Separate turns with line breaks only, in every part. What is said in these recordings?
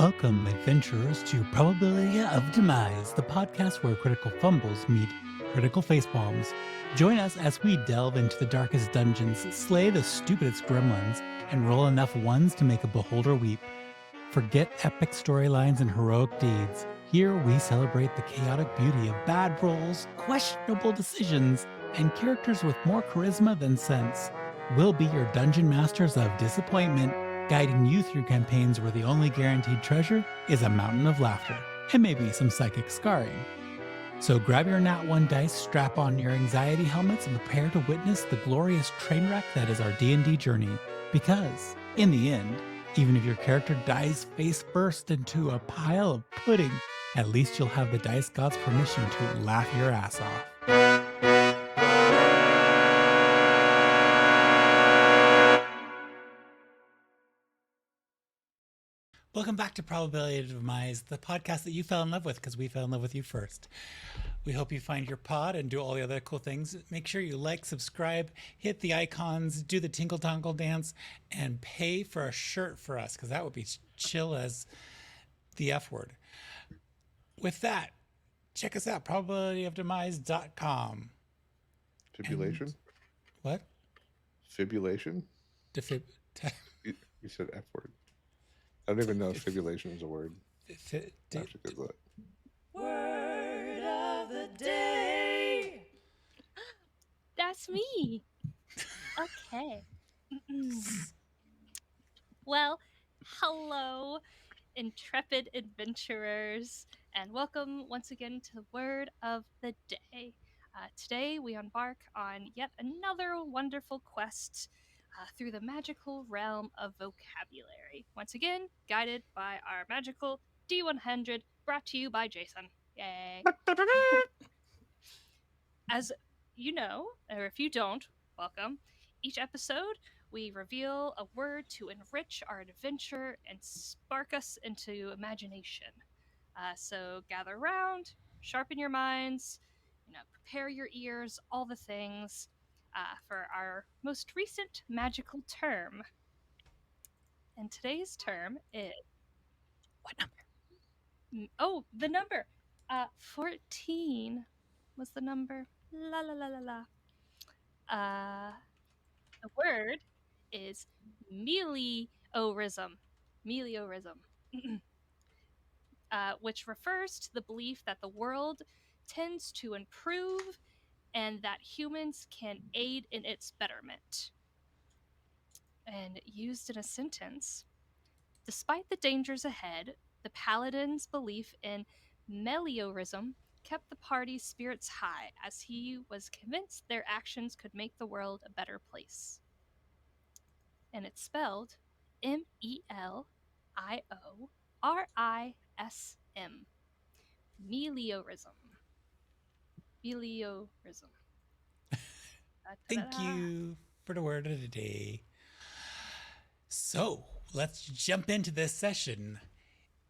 Welcome, adventurers, to Probability of Demise, the podcast where critical fumbles meet critical facepalms. Join us as we delve into the darkest dungeons, slay the stupidest gremlins, and roll enough ones to make a beholder weep. Forget epic storylines and heroic deeds. Here we celebrate the chaotic beauty of bad rolls, questionable decisions, and characters with more charisma than sense. We'll be your dungeon masters of disappointment, guiding you through campaigns where the only guaranteed treasure is a mountain of laughter, and maybe some psychic scarring. So grab your Nat 1 dice, strap on your anxiety helmets, and prepare to witness the glorious train wreck that is our D&D journey. Because, in the end, even if your character dies face first into a pile of pudding, at least you'll have the dice god's permission to laugh your ass off. Welcome back to Probability of Demise, the podcast that you fell in love with because we fell in love with you first. We hope you find your pod and do all the other cool things. Make sure you like, subscribe, hit the icons, do the tinkle tonkle dance, and pay for a shirt for us because that would be chill as the F word. With that, check us out, probabilityofdemise.com.
Fibulation?
And what?
Fibulation?
You
said F word. I don't even know if fibulation is a word.
Word of the day.
That's me. Okay. Well, hello, intrepid adventurers, and welcome once again to the Word of the Day. Today we embark on yet another wonderful quest through the magical realm of vocabulary. Once again, guided by our magical D100, brought to you by Jason. Yay! As you know, or if you don't, welcome. Each episode, we reveal a word to enrich our adventure and spark us into imagination. So gather around, sharpen your minds, prepare your ears, all the things for our most recent magical term. And today's term is what number? Oh, the number. 14 was the number. La la la la la. The word is meliorism. Meliorism. Which refers to the belief that the world tends to improve and that humans can aid in its betterment. And used in a sentence, despite the dangers ahead, the paladin's belief in meliorism kept the party's spirits high as he was convinced their actions could make the world a better place. And it's spelled M-E-L-I-O-R-I-S-M. Meliorism. Meliorism.
Thank you for the word of the day. So, let's jump into this session.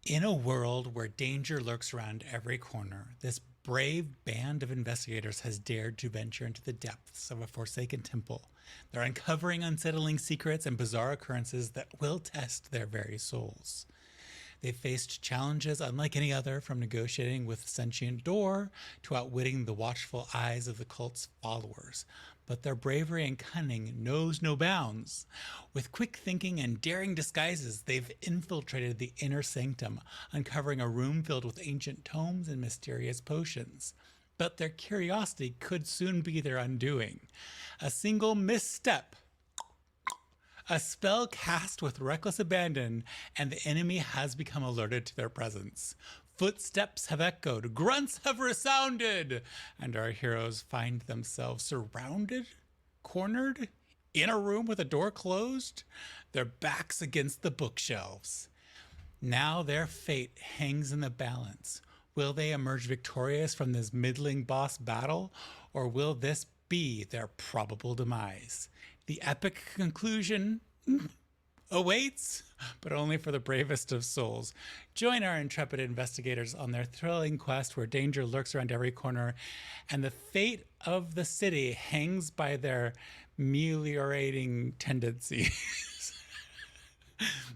In a world where danger lurks around every corner, this brave band of investigators has dared to venture into the depths of a forsaken temple. They're uncovering unsettling secrets and bizarre occurrences that will test their very souls. They've faced challenges unlike any other, from negotiating with sentient door to outwitting the watchful eyes of the cult's followers. But their bravery and cunning knows no bounds. With quick thinking and daring disguises, they've infiltrated the inner sanctum, uncovering a room filled with ancient tomes and mysterious potions. But their curiosity could soon be their undoing. A single misstep, a spell cast with reckless abandon, and the enemy has become alerted to their presence. Footsteps have echoed, grunts have resounded, and our heroes find themselves surrounded, cornered, in a room with a door closed, their backs against the bookshelves. Now their fate hangs in the balance. Will they emerge victorious from this middling boss battle, or will this be their probable demise? The epic conclusion awaits, but only for the bravest of souls. Join our intrepid investigators on their thrilling quest where danger lurks around every corner and the fate of the city hangs by their meliorating tendencies.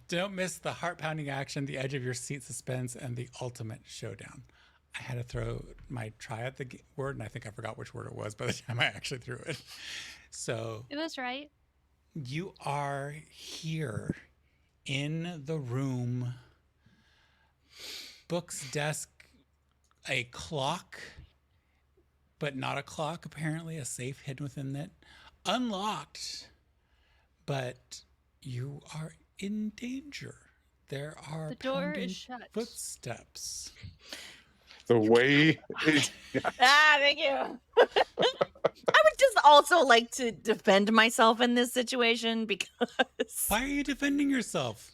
Don't miss the heart-pounding action, the edge of your seat suspense, and the ultimate showdown. I had to throw my try at the word, and I think I forgot which word it was by the time I actually threw it. So
It was right.
you are here in the room. Books, desk, a clock, but not a clock, apparently. A safe hidden within it. Unlocked, but you are in danger. There are
The door
pounding
is shut.
footsteps.
The way
Thank you. I would just also like to defend myself in this situation because
Why are you defending yourself?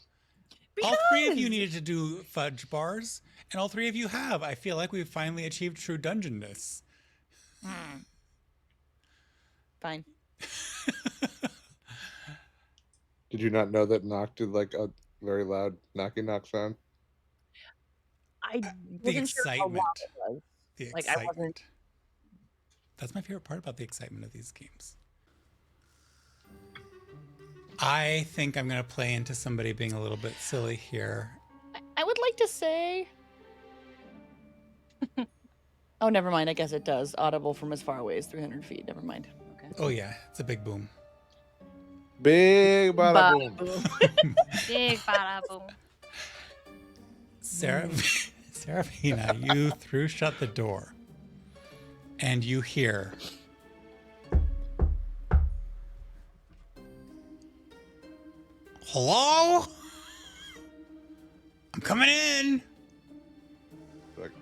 All three of you needed to do fudge bars, and all three of you have. I feel like we've finally achieved true dungeonness.
Fine.
Did you not know that knock did like a very loud knocky knock sound?
I
The
wasn't sure how loud
excitement.
it was.
The
Like, I
excitement.
wasn't-
That's my favorite part about the excitement of these games. I think I'm going to play into somebody being a little bit silly here.
I would like to say. Oh, never mind. I guess it does. Audible from as far away as 300 feet. Never mind. Okay.
Oh, yeah. It's a big boom.
Big bada
Bada
boom.
Big bada boom.
Seraphina, you threw shut the door. And you hear. Hello? I'm coming in.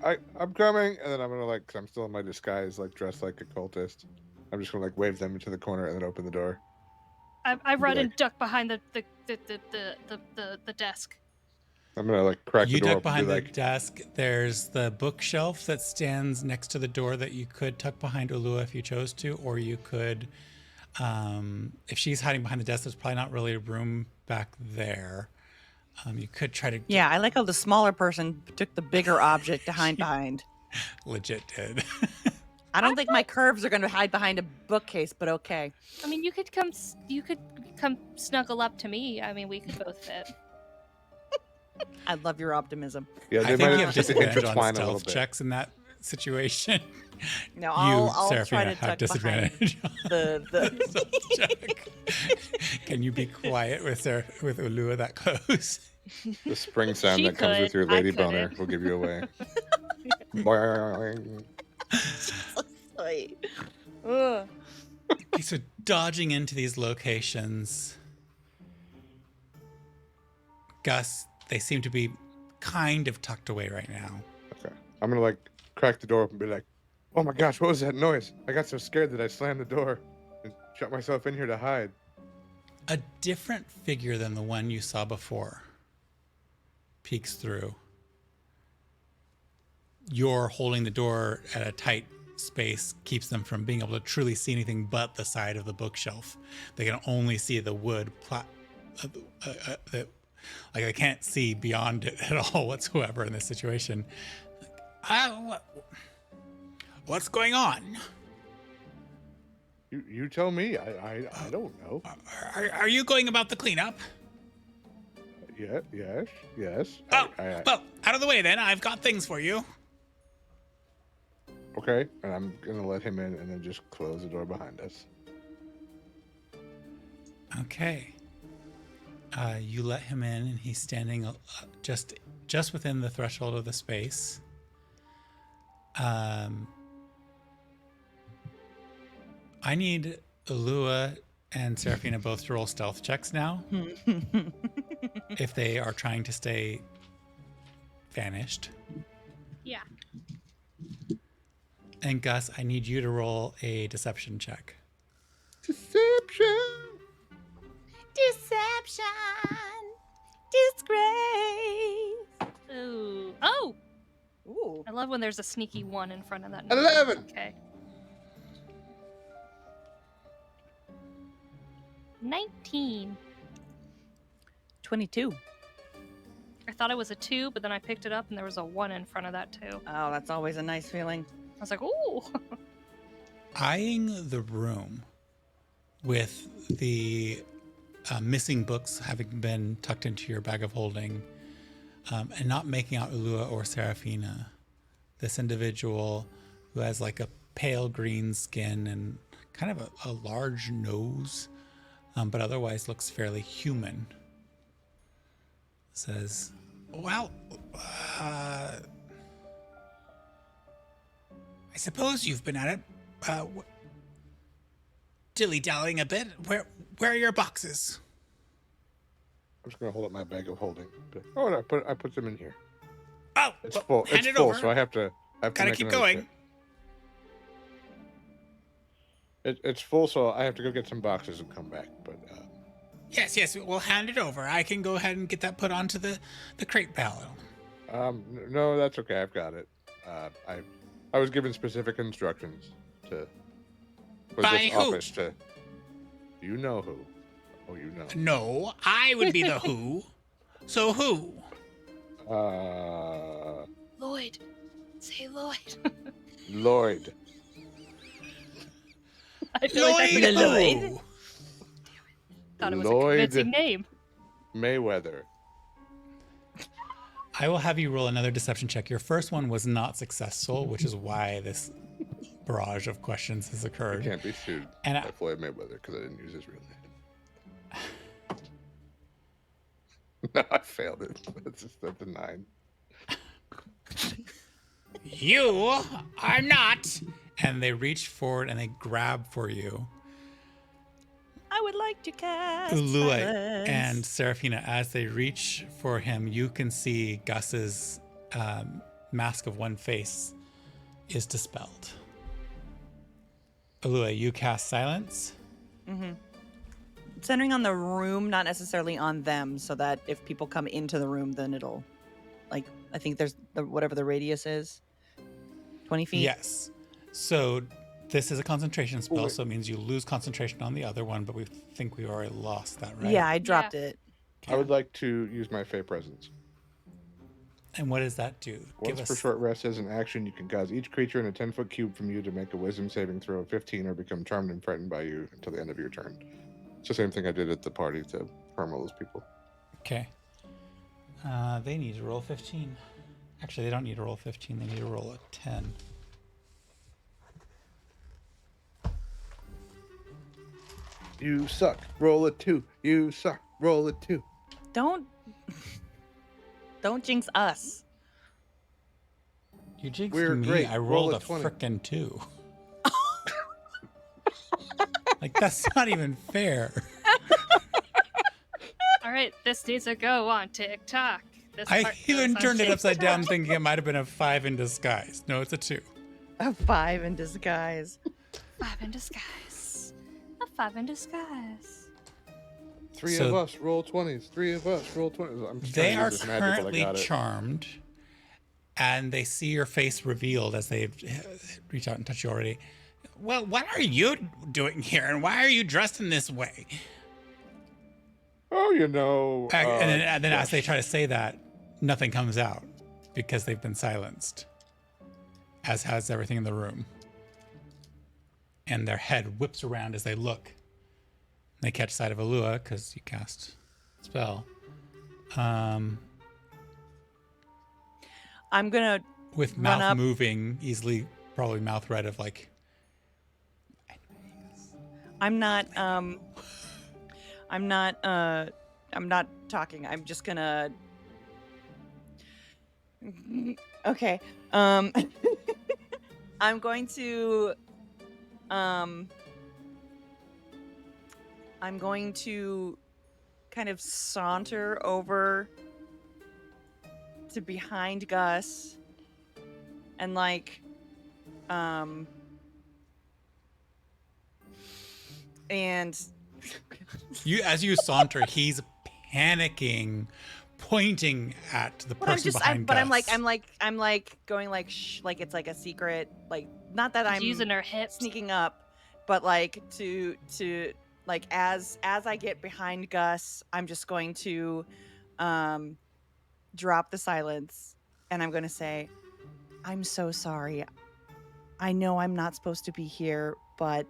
Like I'm coming, and then I'm gonna like, cause I'm still in my disguise, like dressed like a cultist. I'm just gonna like wave them into the corner and then open the door.
I run
Like-
and duck behind the desk.
I'm gonna like crack
You
the door
duck
open and
behind
be
the
like,
desk. There's the bookshelf that stands next to the door that you could tuck behind Ulua if you chose to, or you could, if she's hiding behind the desk, there's probably not really room back there. You could try to
Yeah, I like how the smaller person took the bigger object to hide behind.
legit did.
I don't think my curves are going to hide behind a bookcase, but okay.
I mean, you could come snuggle up to me. I mean, we could both fit.
I love your optimism.
yeah,
I
they
think
might
you
have
have
to
disadvantage on
intertwine a little
stealth
bit.
checks in that situation.
No,
You,
I'll try
Seraphina,
to
have
tuck behind
disadvantage on
the
stealth check. Can you be quiet with Ulua that close?
The spring sound
She
that comes with
could,
your
I
lady boner
couldn't.
will give you away. Boing.
Wait. Ugh.
Okay, so dodging into these locations, Gus, they seem to be kind of tucked away right now.
Okay. I'm gonna like crack the door open and be like, "Oh my gosh, what was that noise? I got so scared that I slammed the door and shut myself in here to hide."
A different figure than the one you saw before peeks through. You're holding the door at a tight space, keeps them from being able to truly see anything but the side of the bookshelf. They can only see the wood like they can't see beyond it at all whatsoever in this situation. What's going on?
You tell me. I don't know.
Are you going about the cleanup?
Yes.
Oh,
I-
well, out of the way then. I've got things for you.
Okay, and I'm gonna let him in and then just close the door behind us.
Okay. You let him in, and he's standing just within the threshold of the space. I need Ulua and Seraphina both to roll stealth checks now if they are trying to stay vanished.
Yeah.
And Gus, I need you to roll a deception check.
Deception.
Deception. Disgrace.
Ooh. Oh!
Ooh.
I love when there's a sneaky one in front of that number.
11.
Okay. 19.
22.
I thought it was a 2, but then I picked it up and there was a 1 in front of that too.
Oh, that's always a nice feeling.
I was like, ooh.
Eyeing the room with the missing books having been tucked into your bag of holding, and not making out Ulua or Seraphina. This individual who has like a pale green skin and kind of a large nose, but otherwise looks fairly human, says, well, I suppose you've been at it, dilly-dallying a bit. Where are your boxes?
I'm just gonna hold up my bag of holding. Oh, I put them in here.
Oh,
It's full.
Hand
It's
it
full,
over.
so I have to
Gotta
make
keep
another
going.
trip. It's full, so I have to go get some boxes and come back. But
Yes, we'll hand it over. I can go ahead and get that put onto the crate pallet.
no, that's okay. I've got it. I was given specific instructions for
By
this
who?
office to. You know who? Oh, you know.
No, I would be the who. So who?
Lloyd. Say Lloyd.
Lloyd.
I feel like
Lloyd
that's a
who?
thought it was
Lloyd.
a convincing name.
Mayweather.
I will have you roll another deception check. Your first one was not successful, which is why this barrage of questions has
I
occurred.
can't be sued
And
by Floyd Mayweather because I didn't use his real name. No, I failed it. That's a 9.
You are not. And they reach forward and they grab for you.
I would like to cast
Ulua
silence.
and Seraphina, as they reach for him, you can see Gus's mask of one face is dispelled. Ulua, you cast silence.
Centering on the room, not necessarily on them, so that if people come into the room, then it'll, like, I think there's whatever the radius is, 20 feet.
Yes. So this is a concentration spell,
wait.
so it means you lose concentration on the other one, but we think we already lost that, right?
Yeah, I dropped it.
I would like to use my Fey Presence.
And what does that do?
Once per short rest as an action, you can cause each creature in a 10-foot cube from you to make a wisdom saving throw of 15 or become charmed and frightened by you until the end of your turn. It's the same thing I did at the party to harm all those people.
Okay. They need to roll 15. Actually, they don't need to roll 15. They need to roll a 10.
You suck. Roll a 2. You suck. Roll a 2.
Don't jinx us.
You jinxed
We're
me.
great.
I
Roll
rolled
a
a
20.
frickin' 2. Like, that's not even fair.
All right, this needs to go on TikTok. This
I
part
even
goes on
turned it upside
TikTok.
down thinking it might have been a 5 in disguise. No, it's a 2.
A 5 in disguise.
5 in disguise. A 5 in disguise.
3
So-
of us roll 20s. 3 of us roll 20s. I'm just
They
trying to
are
use this magic while I
currently
got it.
charmed, and they see your face revealed as they reach out and touch you already. Well, what are you doing here, and why are you dressed in this way?
Oh, you know.
And then as they try to say that, nothing comes out because they've been silenced, as has everything in the room. And their head whips around as they look. They catch sight of Ulua because you cast spell.
I'm gonna
With
Run
mouth
up.
moving easily, probably mouth red of like,
I'm not talking. I'm just gonna Okay. I'm going to kind of saunter over to behind Gus and like and
as you saunter, he's panicking, pointing at the person behind Gus.
I'm like going like shh, like it's like a secret, like not that
She's
I'm
using her hips.
sneaking up, but like to like as I get behind Gus, I'm just going to drop the silence and I'm going to say, I'm so sorry. I know I'm not supposed to be here, but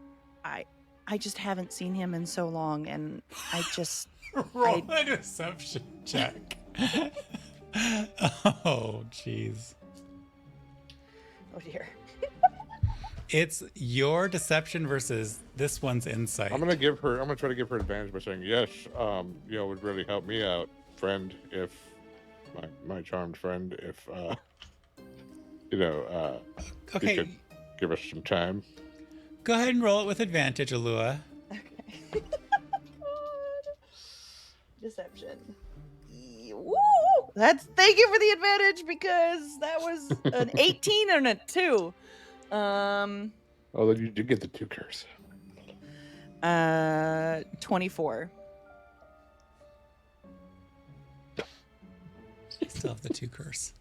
I just haven't seen him in so long, and I just
Roll a deception check. Oh, jeez.
oh dear.
It's your deception versus this one's insight.
I'm gonna try to give her advantage by saying yes. It would really help me out, friend, if my charmed friend, if you
Okay,
could give us some time.
go ahead and roll it with advantage, Ulua.
Okay. Deception. Woo! Thank you for the advantage because that was an 18 and a 2.
Although you did get the 2 curse.
24.
Still have the 2 curse.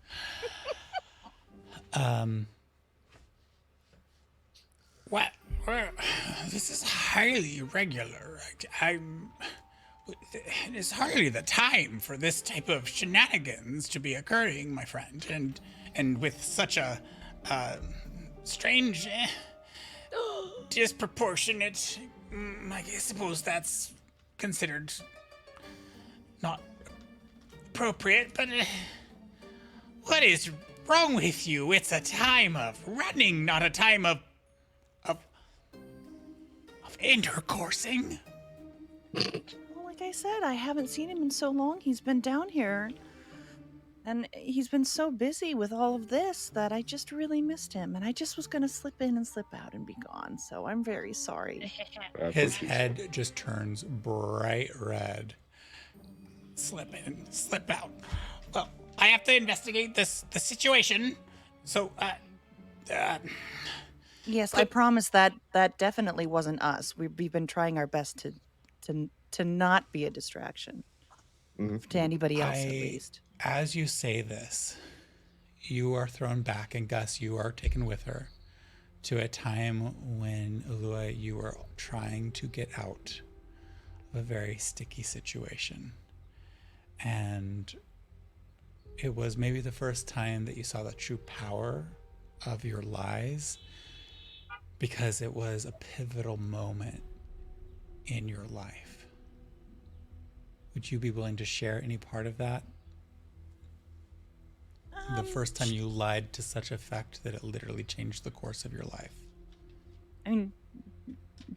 What? This is highly irregular. It's hardly the time for this type of shenanigans to be occurring, my friend, and with such a strange, disproportionate. I suppose that's considered not appropriate, but what is wrong with you? It's a time of running, not a time of intercoursing.
Well, like I said, I haven't seen him in so long. He's been down here. And he's been so busy with all of this that I just really missed him. And I just was going to slip in and slip out and be gone. So I'm very sorry.
That's
His
what she
head
said.
just turns bright red. Slip in, slip out. Well, I have to investigate the situation. So,
Yes, I promise that definitely wasn't us. We've been trying our best to not be a distraction to anybody else, at least.
As you say this, you are thrown back, and Gus, you are taken with her to a time when, Ulua, you were trying to get out of a very sticky situation. And it was maybe the first time that you saw the true power of your lies, because it was a pivotal moment in your life. Would you be willing to share any part of that? The first time you lied to such effect that it literally changed the course of your life.
I mean,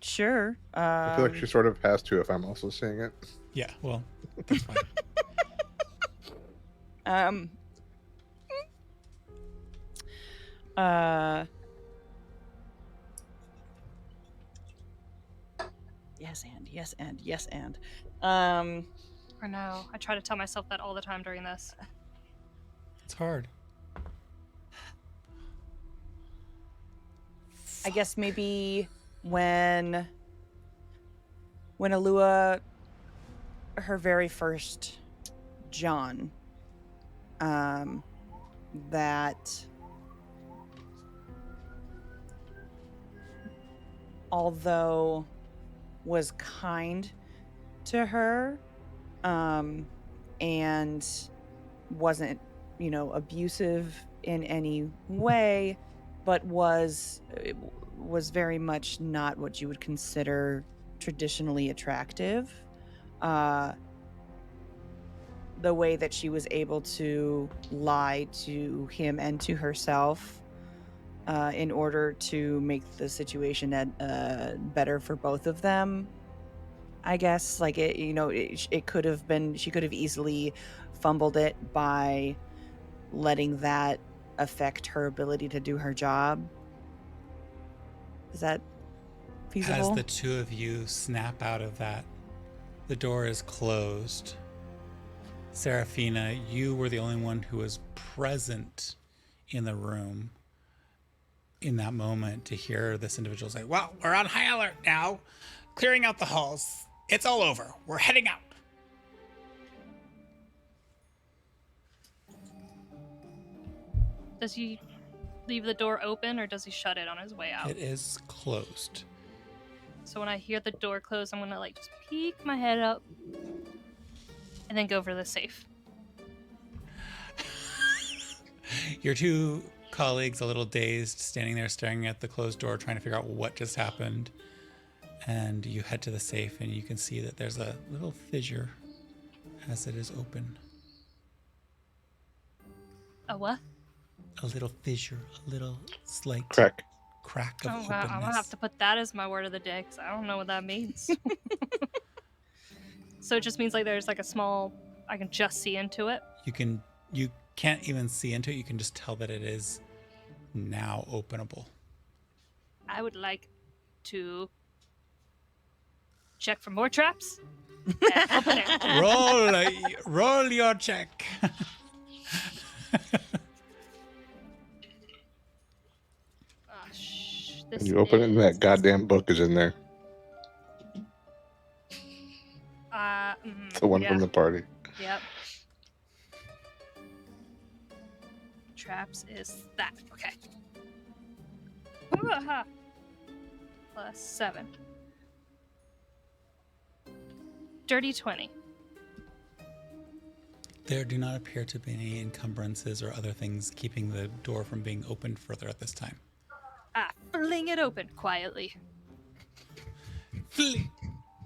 sure.
I feel like she sort of has to if I'm also saying it.
Yeah, well, that's fine.
Yes and.
Or no, I try to tell myself that all the time during this.
It's hard.
I guess maybe when Ulua, her very first John, that although was kind to her, and wasn't, abusive in any way, but was very much not what you would consider traditionally attractive. The way that she was able to lie to him and to herself in order to make the situation better for both of them. I guess, like, it could have been, she could have easily fumbled it by letting that affect her ability to do her job. Is that feasible?
As the two of you snap out of that, the door is closed. Seraphina, you were the only one who was present in the room in that moment to hear this individual say, "Well, we're on high alert now. Clearing out the halls. It's all over. We're heading out."
Does he leave the door open or does he shut it on his way out?
It is closed.
So when I hear the door close, I'm gonna just peek my head up and then go for the safe.
Your two colleagues, a little dazed, standing there staring at the closed door, trying to figure out what just happened. And you head to the safe, and you can see that there's a little fissure as it is open.
A what?
A little fissure, a little slight
Crack.
crack of
Oh,
openness.
wow. I'm gonna have to put that as my word of the day because I don't know what that means. So it just means like there's like a small. I can just see into it.
You can't even see into it. You can just tell that it is now openable.
I would like to check for more traps. And open it.
Roll your check.
This
And you open it and that goddamn book is in there. The one from the party.
Yep. Traps is that. Okay. Ooh-ha. Plus 7. Dirty 20.
There do not appear to be any encumbrances or other things keeping the door from being opened further at this time.
Fling it open quietly.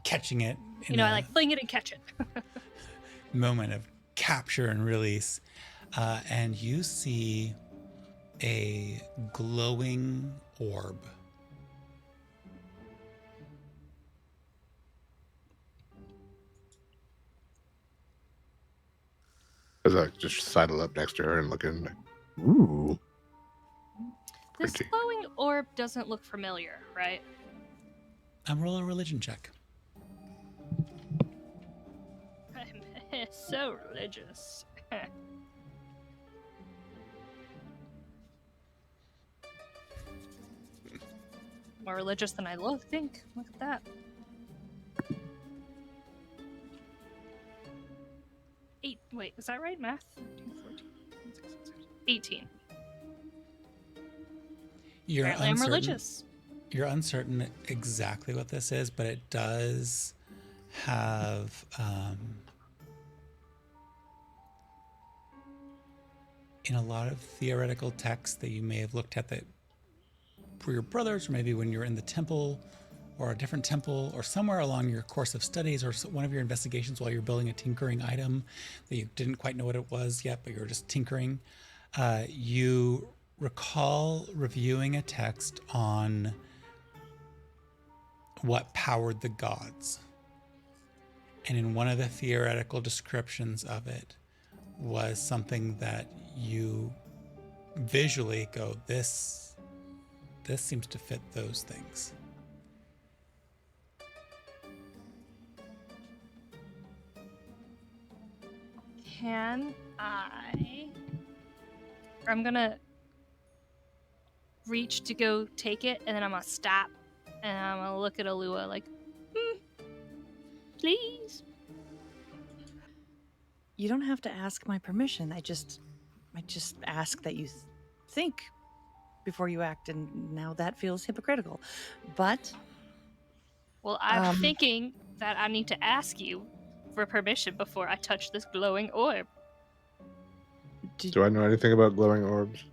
Catching it in
You know, I like fling it and catch it.
moment of capture and release. And you see a glowing orb.
As I just sidle up next to her and look in, like, ooh.
This
Pretty.
glowing orb doesn't look familiar, right?
Roll a religion check.
I'm so religious. More religious than I think. Look at that. 8. Wait, is that right? Math? 13, 14, 15, 16, 17, 18.
You're
Apparently I'm
uncertain.
religious.
You're uncertain exactly what this is, but it does have in a lot of theoretical texts that you may have looked at that for your brothers, or maybe when you're in the temple or a different temple or somewhere along your course of studies or one of your investigations while you're building a tinkering item that you didn't quite know what it was yet, but you were just tinkering, you recall reviewing a text on what powered the gods. And in one of the theoretical descriptions of it was something that you visually go, this seems to fit those things.
Can I'm gonna reach to go take it, and then I'm gonna stop, and I'm gonna look at Ulua like, please.
You don't have to ask my permission. I just ask that you think before you act, and now that feels hypocritical. But
Well, I'm thinking that I need to ask you for permission before I touch this glowing orb.
Do I know anything about glowing orbs?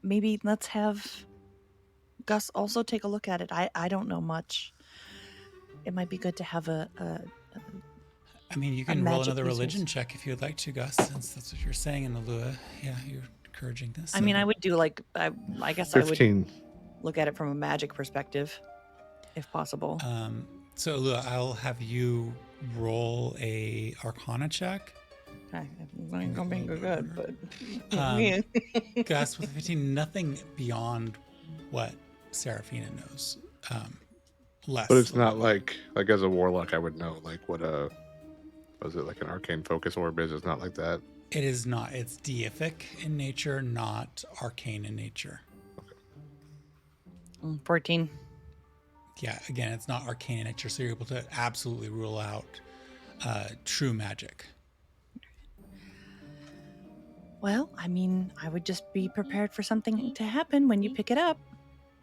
maybe let's have Gus also take a look at it. I don't know much. It might be good to have a
I mean, you can roll
magic
another religion
resource.
check if you'd like to, Gus, since that's what you're saying in Ulua. Yeah, you're encouraging this.
I mean, I would do like I guess I would
15.
look at it from a magic perspective, if possible.
So Ulua, I'll have you roll a Arcana check.
Okay, it ain't gonna be good, but
Gus, with 15, nothing beyond what Seraphina knows. Less.
But it's not like as a warlock, I would know like what was it like an arcane focus orb is? It's not like that.
It is not. It's deific in nature, not arcane in nature.
14.
Yeah, again, it's not arcane in nature, so you're able to absolutely rule out true magic.
Well, I mean, I would just be prepared for something to happen when you pick it up,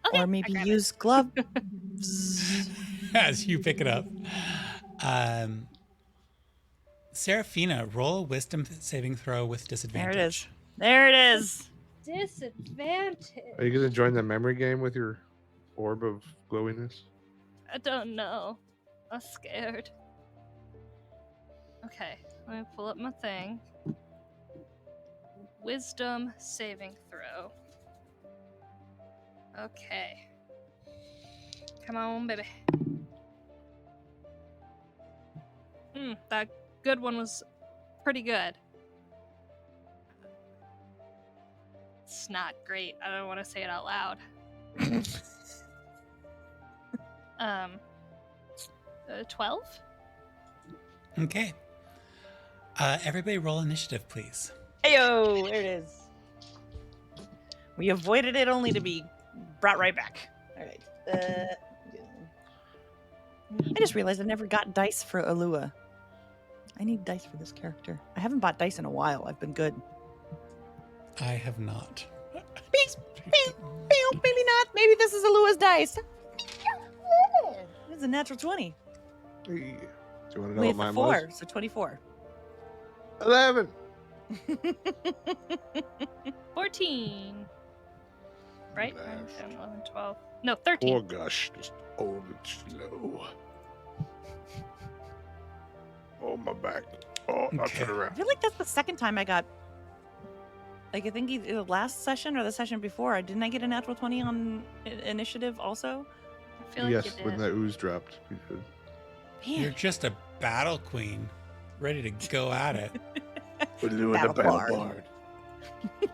Okay,
or
I
maybe
grab
use gloves.
As you pick it up. Seraphina, roll a wisdom saving throw with disadvantage.
There it is. There it is.
Disadvantage.
Are you gonna join the memory game with your orb of glowiness?
I don't know. I'm scared. Okay, let me pull up my thing. Wisdom saving throw. Okay. Come on, baby. That good one was pretty good. It's not great. I don't want to say it out loud. 12?
Okay. Everybody roll initiative, please.
Heyo, there it is. We avoided it only to be brought right back. All right. I just realized I never got dice for Ulua. I need dice for this character. I haven't bought dice in a while. I've been good.
I have not.
Maybe not. Maybe this is Alua's dice. This is a natural 20.
Hey, do you want to know
With
what
the
mine
4,
was?
so 24.
11.
14. Right?
Left.
9, 10, 11, 12. No, 13.
Poor gosh, just old and slow. Oh, my back. Oh, I'll
Okay.
turn
I
around.
feel like that's the second time I got. Like, I think either the last session or the session before, didn't I get a natural 20 on initiative also?
I feel like
Yes,
you did.
when the ooze dropped. You did.
Man.
You're just a battle queen, ready to go at it.
We're doing
Battle
the battle
bard.
bard.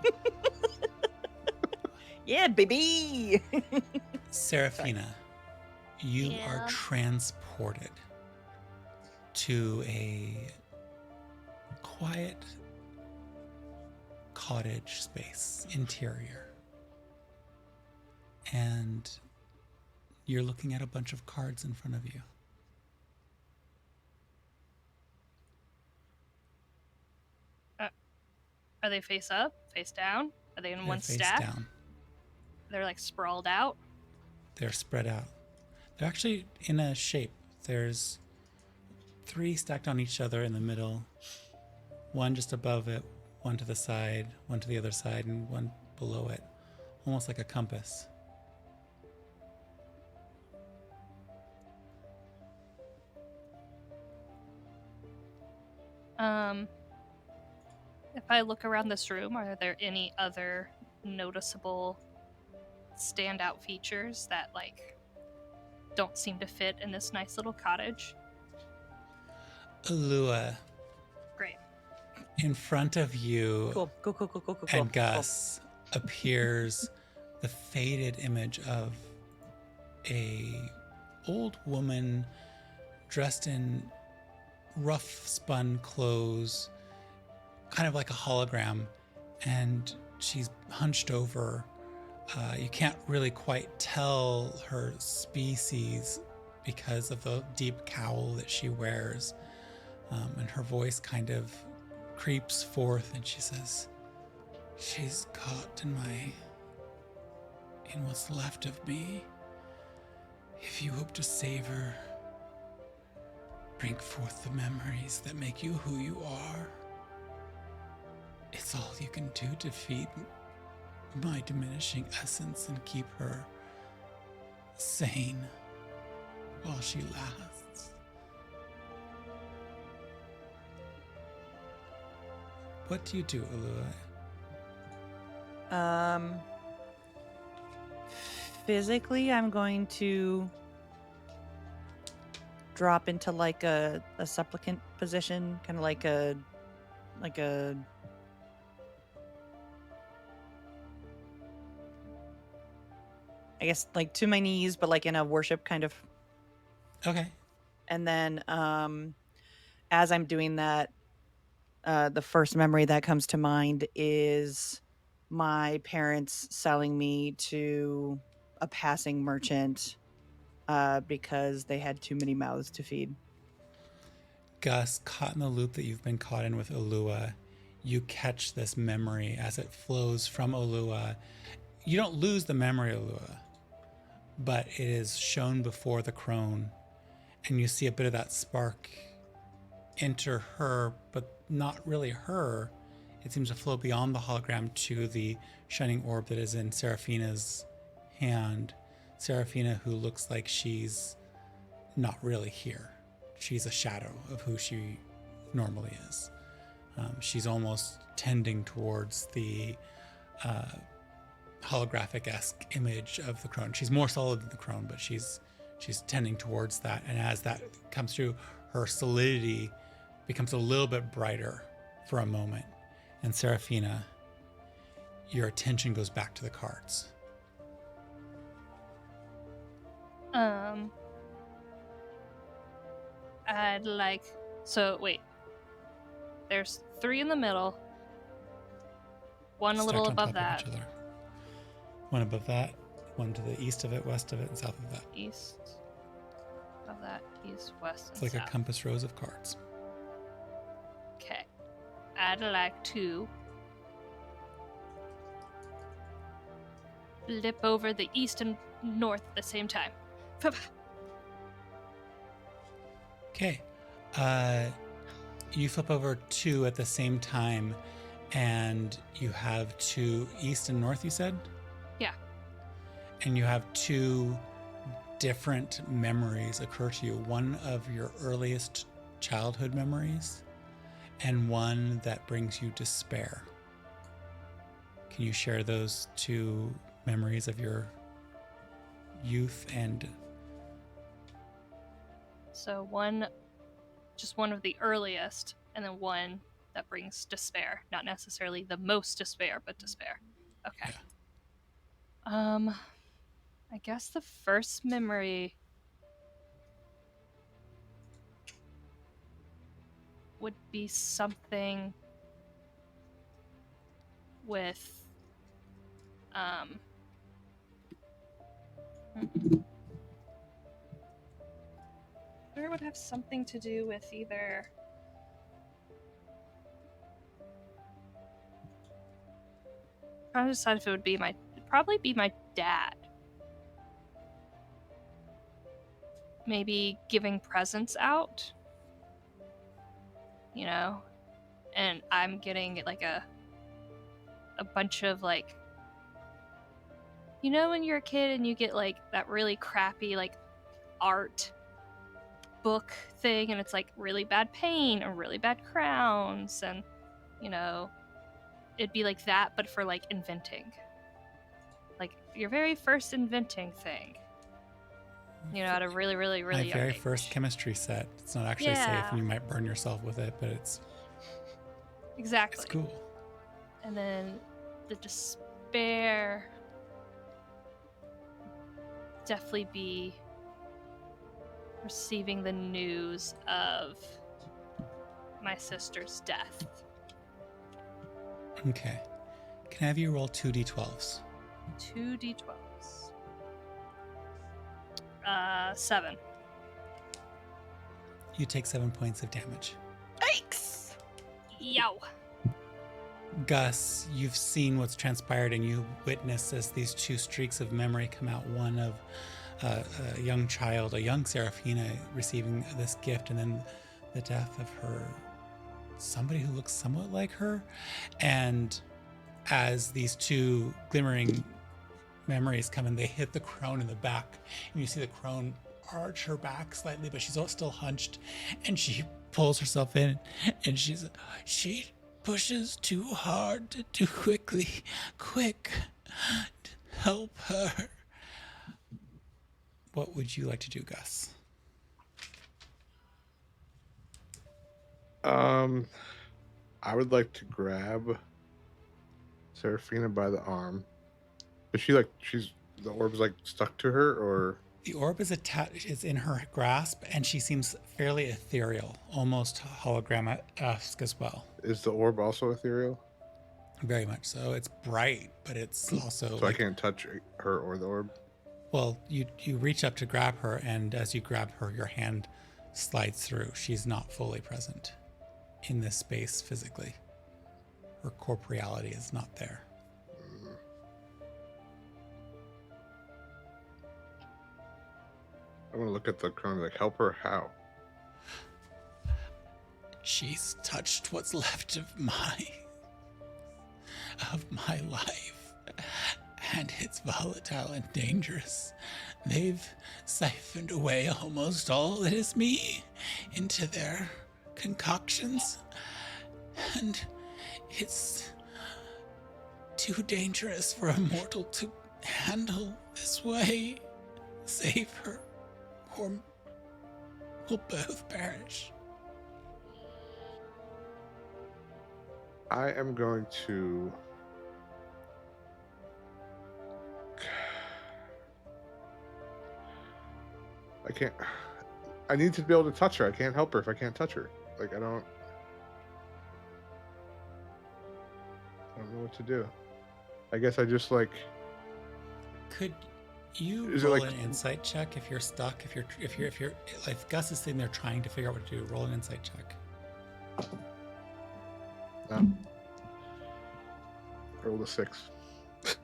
Yeah, baby.
Seraphina, you are
Yeah.
transported to a quiet cottage space, interior. And you're looking at a bunch of cards in front of you.
Are they face up? Face down? Are they in
They're
one
face
stack?
down.
They're like sprawled out?
They're spread out. They're actually in a shape. There's 3 stacked on each other in the middle, one just above it, one to the side, one to the other side, and one below it, almost like a compass.
If I look around this room, are there any other noticeable standout features that like don't seem to fit in this nice little cottage?
Ulua,
Great.
in front of you
Cool.
and Gus appears the faded image of a old woman dressed in rough spun clothes, kind of like a hologram, and she's hunched over. You can't really quite tell her species because of the deep cowl that she wears, and her voice kind of creeps forth, and she says, "She's caught in what's left of me. If you hope to save her, bring forth the memories that make you who you are. It's all you can do to feed my diminishing essence and keep her sane while she lasts." What do you do, Ulua?
Physically, I'm going to drop into like a supplicant position, kind of like a I guess like to my knees, but like in a worship kind of.
Okay.
And then as I'm doing that, the first memory that comes to mind is my parents selling me to a passing merchant because they had too many mouths to feed.
Gus, caught in the loop that you've been caught in with Ulua, you catch this memory as it flows from Ulua. You don't lose the memory of Ulua, but it is shown before the crone, and you see a bit of that spark enter her, but not really her. It seems to flow beyond the hologram to the shining orb that is in Seraphina's hand. Seraphina, who looks like she's not really here. She's a shadow of who she normally is. She's almost tending towards the holographic-esque image of the crone. She's more solid than the crone, but she's tending towards that. And as that comes through, her solidity becomes a little bit brighter for a moment. And Seraphina, your attention goes back to the cards.
I'd like... So, wait. There's 3 in the middle. One a little
Stacked on
above
top of
that.
each other. One above that, one to the east of it, west of it, and south of that.
East of that, east, west,
It's
and
like
south.
a compass rose of cards.
Okay. I'd like to flip over the east and north at the same time.
Okay. You flip over 2 at the same time, and you have 2 east and north, you said?
Yeah.
And you have 2 different memories occur to you. One of your earliest childhood memories, and one that brings you despair. Can you share those 2 memories of your youth and...
So just one of the earliest, and then one that brings despair. Not necessarily the most despair, but despair. Okay. I guess the first memory would be something with It would have something to do with either trying to decide if it would be probably be my dad. Maybe giving presents out, and I'm getting like a bunch of like, when you're a kid and you get like that really crappy like art book thing, and it's like really bad paint or really bad crowns, and it'd be like that, but for like inventing, like your very first inventing thing, at a really, really, really
My
young
very
age.
first chemistry set. It's not actually safe,
Yeah.
and you might burn yourself with it, but it's
Exactly.
cool.
And then the despair definitely be receiving the news of my sister's death.
Okay. Can I have you roll 2d12s?
2d12s. 7.
You take 7 points of damage.
Yikes!
Yow.
Gus, you've seen what's transpired, and you witness as these 2 streaks of memory come out. One of a young child, a young Seraphina, receiving this gift, and then the death of somebody who looks somewhat like her. And as these 2 glimmering memories come in, they hit the crone in the back, and you see the crone arch her back slightly, but she's still hunched, and she pulls herself in, and she pushes too hard, too quickly. Quick, help her. What would you like to do, Gus?
I would like to grab Seraphina by the arm. Is the orb's like stuck to her, or?
The orb is in her grasp, and she seems fairly ethereal, almost hologrammatic as well.
Is the orb also ethereal?
Very much so. It's bright, but it's also
So I can't touch her or the orb?
Well, you reach up to grab her, and as you grab her, your hand slides through. She's not fully present in this space physically. Her corporeality is not there.
I want to look at the crone, like, help her how?
She's touched what's left of my life, and it's volatile and dangerous. They've siphoned away almost all that is me into their concoctions, and it's too dangerous for a mortal to handle this way. Save her, or we'll both perish.
I am going to... I can't... I need to be able to touch her. I can't help her if I can't touch her. Like, I don't know what to do. I guess I just, like...
Could you
Is it
roll
like-
an insight check if you're stuck? If Gus is sitting there trying to figure out what to do, roll an insight check.
No. I rolled a 6. That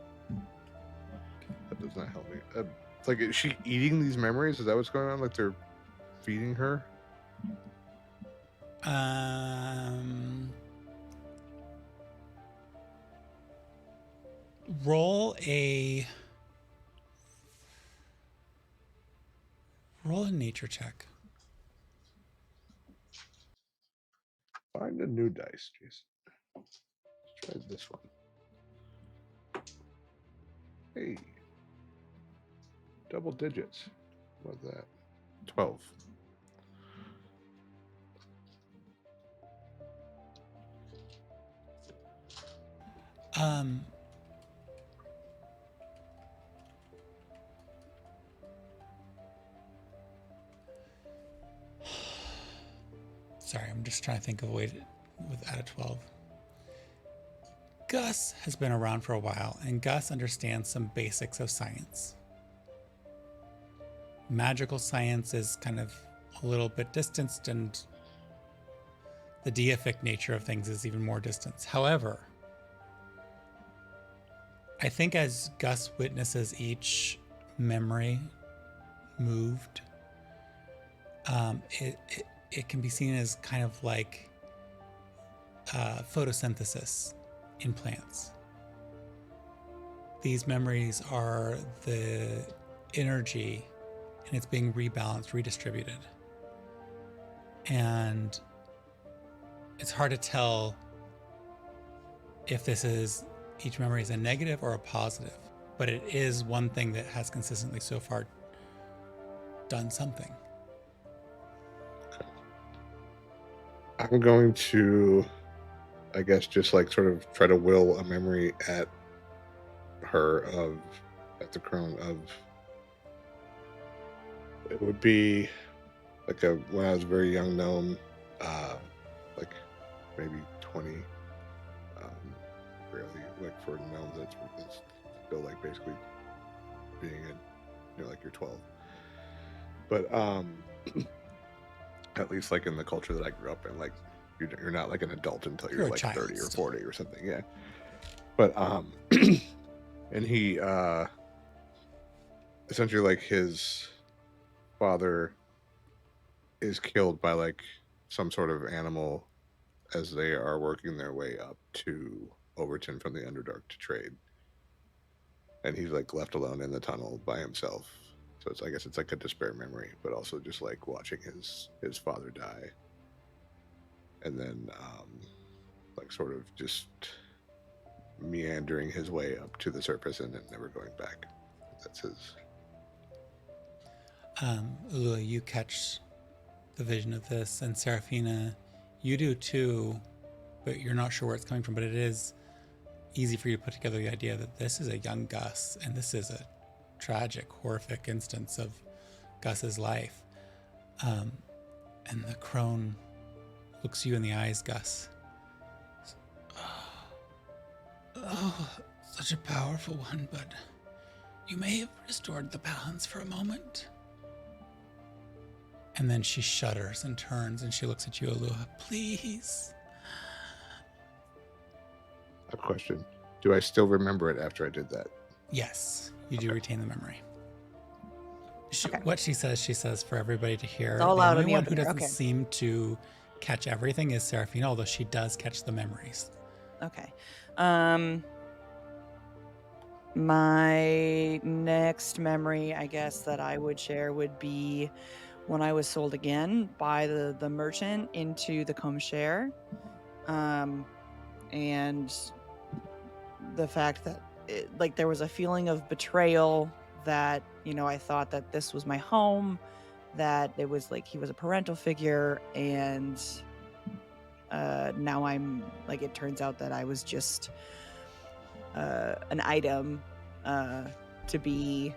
does not help me. It's like, is she eating these memories? Is that what's going on? Like they're feeding her?
Roll a nature check.
Find a new dice, Jason. Let's try this one. Hey. Double digits. What was that? 12.
Sorry, I'm just trying to think of a way to, out of 12. Gus has been around for a while, and Gus understands some basics of science. Magical science is kind of a little bit distanced, and the deific nature of things is even more distant. However, I think as Gus witnesses each memory moved, it can be seen as kind of like photosynthesis in plants. These memories are the energy, and it's being rebalanced, redistributed. And it's hard to tell if each memory is a negative or a positive, but it is one thing that has consistently so far done something.
I'm going to, I guess, just like sort of try to will a memory at her at the crone of, it would be like when I was a very young gnome, like maybe 20, really, like for gnomes, that's still like basically being like you're 12. But at least like in the culture that I grew up in, like you're not like an adult until you're like 30 or 40 or something. Yeah. But and he essentially, like, his father is killed by like some sort of animal as they are working their way up to Overton from the Underdark to trade, and he's like left alone in the tunnel by himself. So I guess it's like a despair memory, but also just like watching his father die, and then like sort of just meandering his way up to the surface and then never going back. That's his.
Ulua, you catch the vision of this, and Seraphina, you do too, but you're not sure where it's coming from. But it is easy for you to put together the idea that this is a young Gus, and this is a tragic, horrific instance of Gus's life. And the crone looks you in the eyes, Gus. Oh, such a powerful one, but you may have restored the balance for a moment. And then she shudders and turns, and she looks at you, Ulua. Please.
A question. Do I still remember it after I did that?
Yes, you do retain the memory.
Okay.
What she says for everybody to hear.
It's all
the
out
only
in the
one who
open there,
doesn't
okay.
seem to catch everything is Seraphina, although she does catch the memories.
Okay. My next memory, I guess, that I would share would be when I was sold again by the merchant into the comshare. And the fact that like there was a feeling of betrayal, that I thought that this was my home, that it was like he was a parental figure, and now I'm like, it turns out that I was just an item to be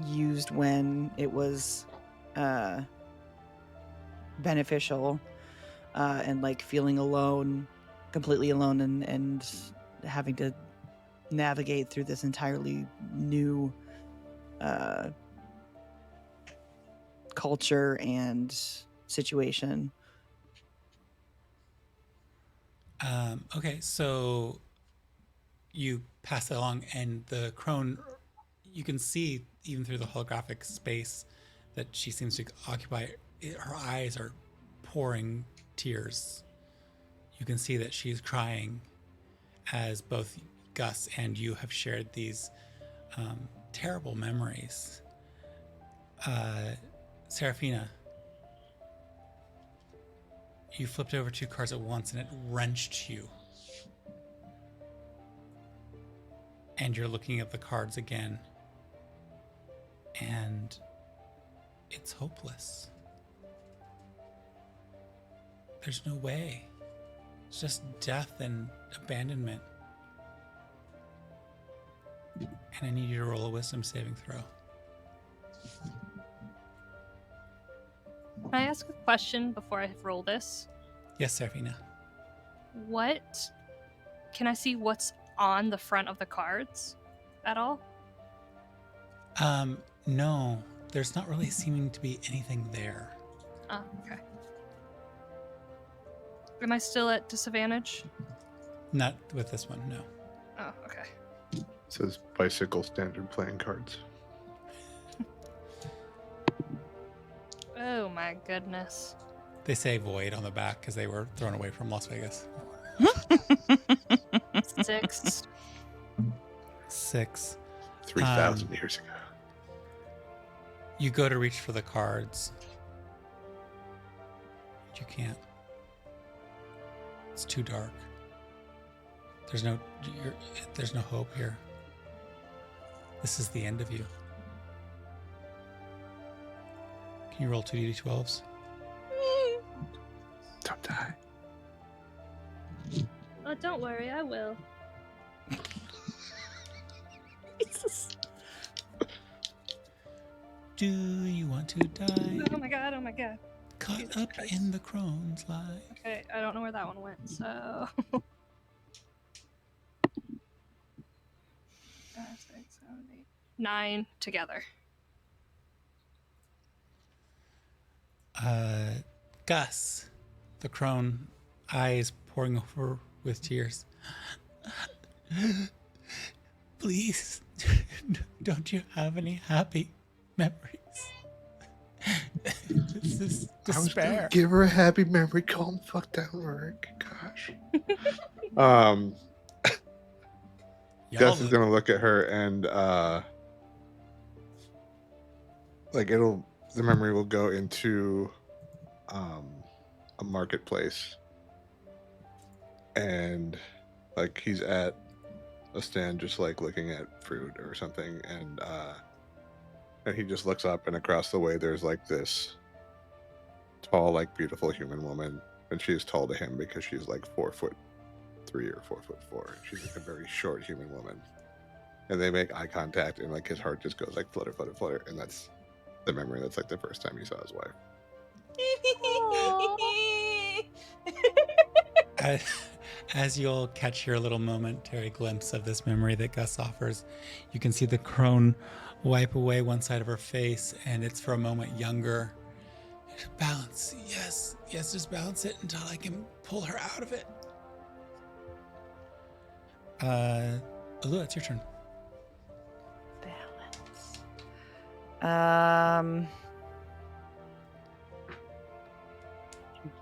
used when it was beneficial, and like feeling alone, completely alone, and having to navigate through this entirely new culture and situation.
Okay, so you pass it along, and the crone, you can see even through the holographic space that she seems to occupy. Her eyes are pouring tears. You can see that she's crying as both Gus and you have shared these terrible memories. Seraphina, you flipped over 2 cards at once and it wrenched you. And you're looking at the cards again. And it's hopeless. There's no way. It's just death and abandonment. And I need you to roll a wisdom saving throw.
Can I ask a question before I roll this?
Yes, Seraphina.
What can I see what's on the front of the cards at all?
No, there's not really seeming to be anything there.
Oh, okay. Am I still at disadvantage?
Not with this one, no.
Oh, okay.
It says bicycle standard playing cards.
Oh my goodness.
They say void on the back because they were thrown away from Las Vegas.
6.
6.
3,000 years ago.
You go to reach for the cards. But you can't. It's too dark. There's no hope here. This is the end of you. Can you roll 2d12s?
Don't die.
Oh, don't worry, I will.
Jesus.
Do you want to die?
Oh my god, oh my god.
Caught
Jesus
up
Christ.
in the crone's life.
Okay, I don't know where that one went, so. 5, 6, 7, 8, 9 together.
Gus, the crone, eyes pouring over with tears. Please, don't you have any happy memories? This is
I was gonna
despair.
give her a happy memory. Calm the fuck down, Rick. Gosh. Gus is gonna look at her and the memory will go into a marketplace, and like he's at a stand just like looking at fruit or something, and he just looks up, and across the way there's like this tall, like beautiful human woman, and she's tall to him because she's like 4'3" or 4'4". She's like a very short human woman, and they make eye contact, and like his heart just goes like flutter, flutter, flutter, and that's the memory. That's like the first time he saw his wife.
As you'll catch your little momentary glimpse of this memory that Gus offers, you can see the crone wipe away one side of her face, and it's for a moment younger. Balance, yes, just balance it until I can pull her out of it. Ulua, it's your turn.
Balance.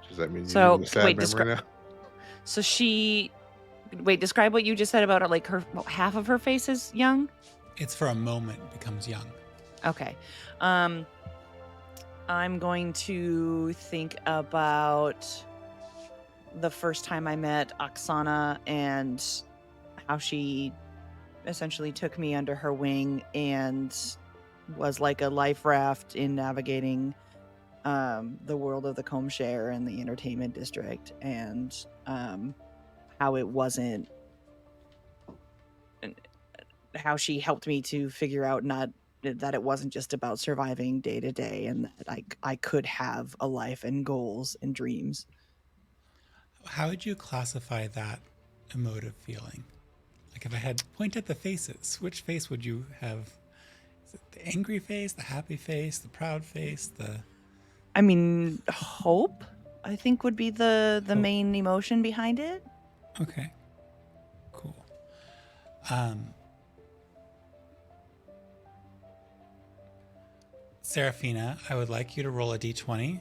Does that mean you
So,
need a sad
wait,
memory now?
So she, Wait, describe what you just said about like her half of her face is young.
It's for a moment becomes young.
Okay. I'm going to think about the first time I met Oksana and how she essentially took me under her wing and was like a life raft in navigating the world of the comb share and the entertainment district, and how it wasn't, how she helped me to figure out not that it wasn't just about surviving day to day, and that I could have a life and goals and dreams.
How would you classify that emotive feeling? Like if I had pointed the faces, which face would you have? Is it the angry face, the happy face, the proud face, the
I mean, hope, I think, would be the
Hope.
main emotion behind it.
Okay. Cool. Seraphina, I would like you to roll a d20.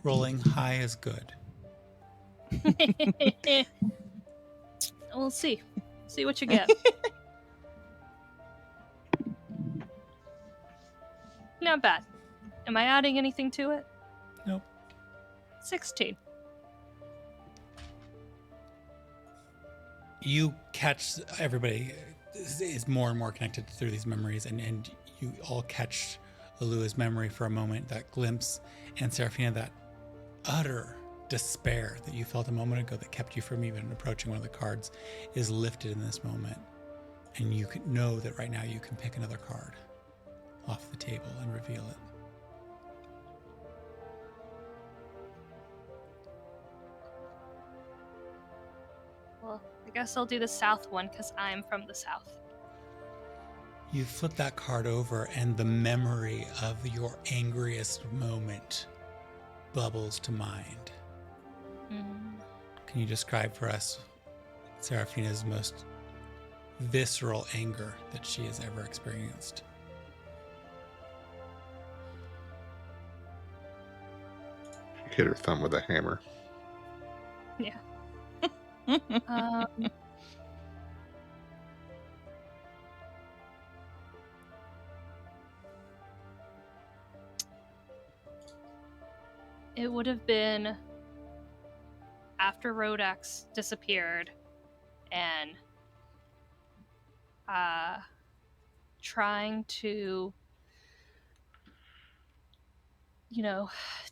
Rolling high is good.
We'll see. See what you get. Not bad. Am I adding anything to it?
Nope.
16.
You catch everybody is more and more connected through these memories, and you all catch Ulua's memory for a moment, that glimpse, and Seraphina, that utter despair that you felt a moment ago that kept you from even approaching one of the cards is lifted in this moment. And you can know that right now you can pick another card off the table and reveal it.
Well, I guess I'll do the south one because I'm from the south.
You flip that card over, and the memory of your angriest moment bubbles to mind. Can you describe for us Seraphina's most visceral anger that she has ever experienced?
She hit her thumb with a hammer.
Yeah. It would have been after Rodax disappeared and trying to,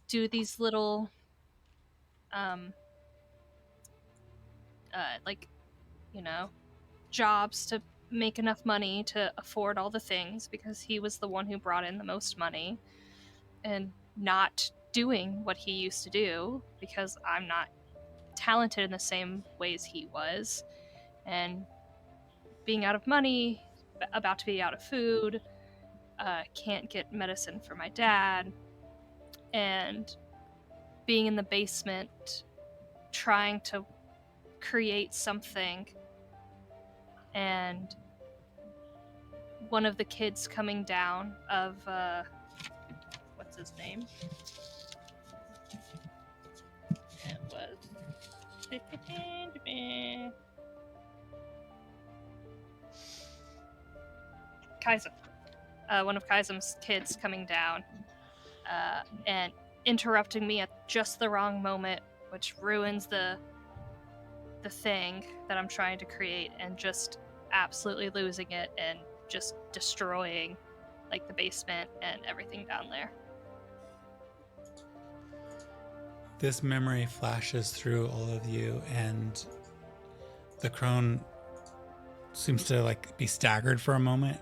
do these little jobs to make enough money to afford all the things, because he was the one who brought in the most money, and not doing what he used to do because I'm not talented in the same ways he was, and being out of money, about to be out of food, can't get medicine for my dad, and being in the basement trying to create something, and one of the kids coming down of what's his name? It was Kaizem. One of Kaizem's kids coming down and interrupting me at just the wrong moment, which ruins the thing that I'm trying to create, and just absolutely losing it and just destroying like the basement and everything down there.
This memory flashes through all of you, and the crone seems to like be staggered for a moment,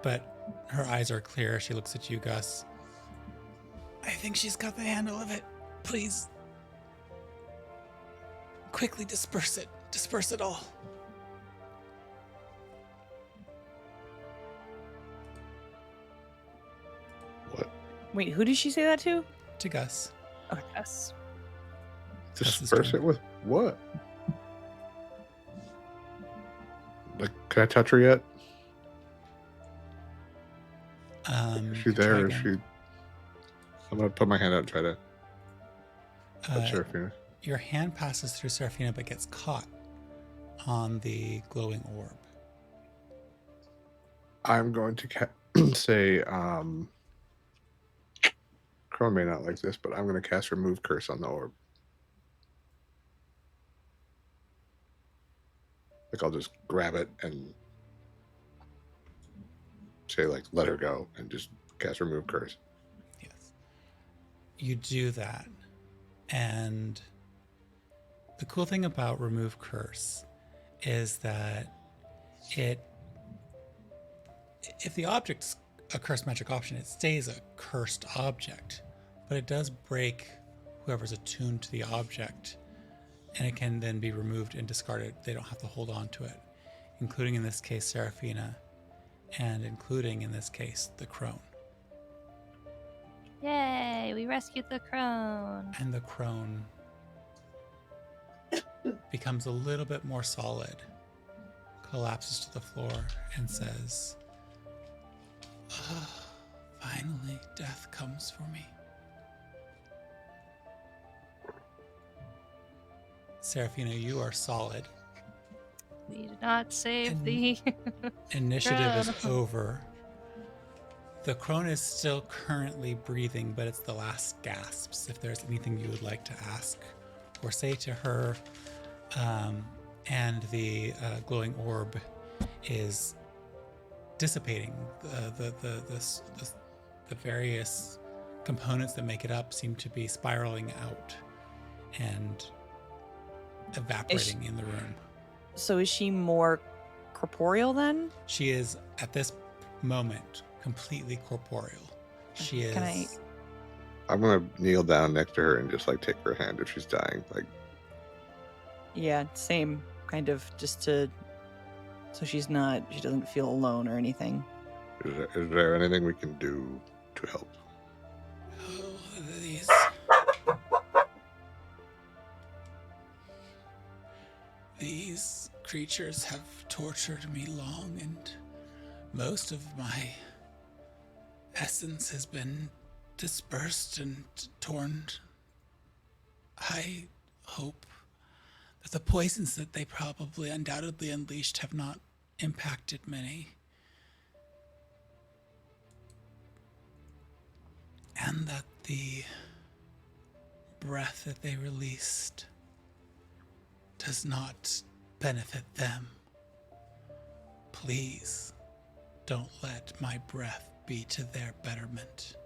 but her eyes are clear. She looks at you, Gus. I think she's got the handle of it. Please, quickly disperse it. Disperse it all.
What?
Wait, who did she say that to?
To Gus.
Yes.
Disperse it with what? Like, can I touch her yet? Is she there? Or is she? I'm gonna put my hand out and try to. Seraphina.
Your hand passes through Seraphina but gets caught on the glowing orb.
I'm going to say, Crone may not like this, but I'm going to cast Remove Curse on the orb. Like, I'll just grab it and say, like, let her go, and just cast Remove Curse.
Yes. You do that. And the cool thing about Remove Curse is that if the object's a cursed magic option, it stays a cursed object, but it does break whoever's attuned to the object, and it can then be removed and discarded. They don't have to hold on to it, including in this case Seraphina, and including in this case the crone.
Yay, we rescued the crone.
And the crone becomes a little bit more solid, collapses to the floor, and says, finally, death comes for me. Seraphina, you are solid.
We did not save
And-
the
Initiative is
crone.
over. The crone is still currently breathing, but it's the last gasps. If there's anything you would like to ask or say to her, and the glowing orb is dissipating. The various components that make it up seem to be spiraling out and evaporating in the room.
So is she more corporeal then?
She is, at this moment, completely corporeal. She is...
Can I-
I'm going to kneel down next to her and just, like, take her hand if she's dying. Like,
Yeah, same kind of, just to, so she doesn't feel alone or anything.
is there anything we can do to help?
Oh, these creatures have tortured me long, and most of my essence has been dispersed and torn. I hope that the poisons that they probably undoubtedly unleashed have not impacted many. And that the breath that they released does not benefit them. Please don't let my breath be to their betterment.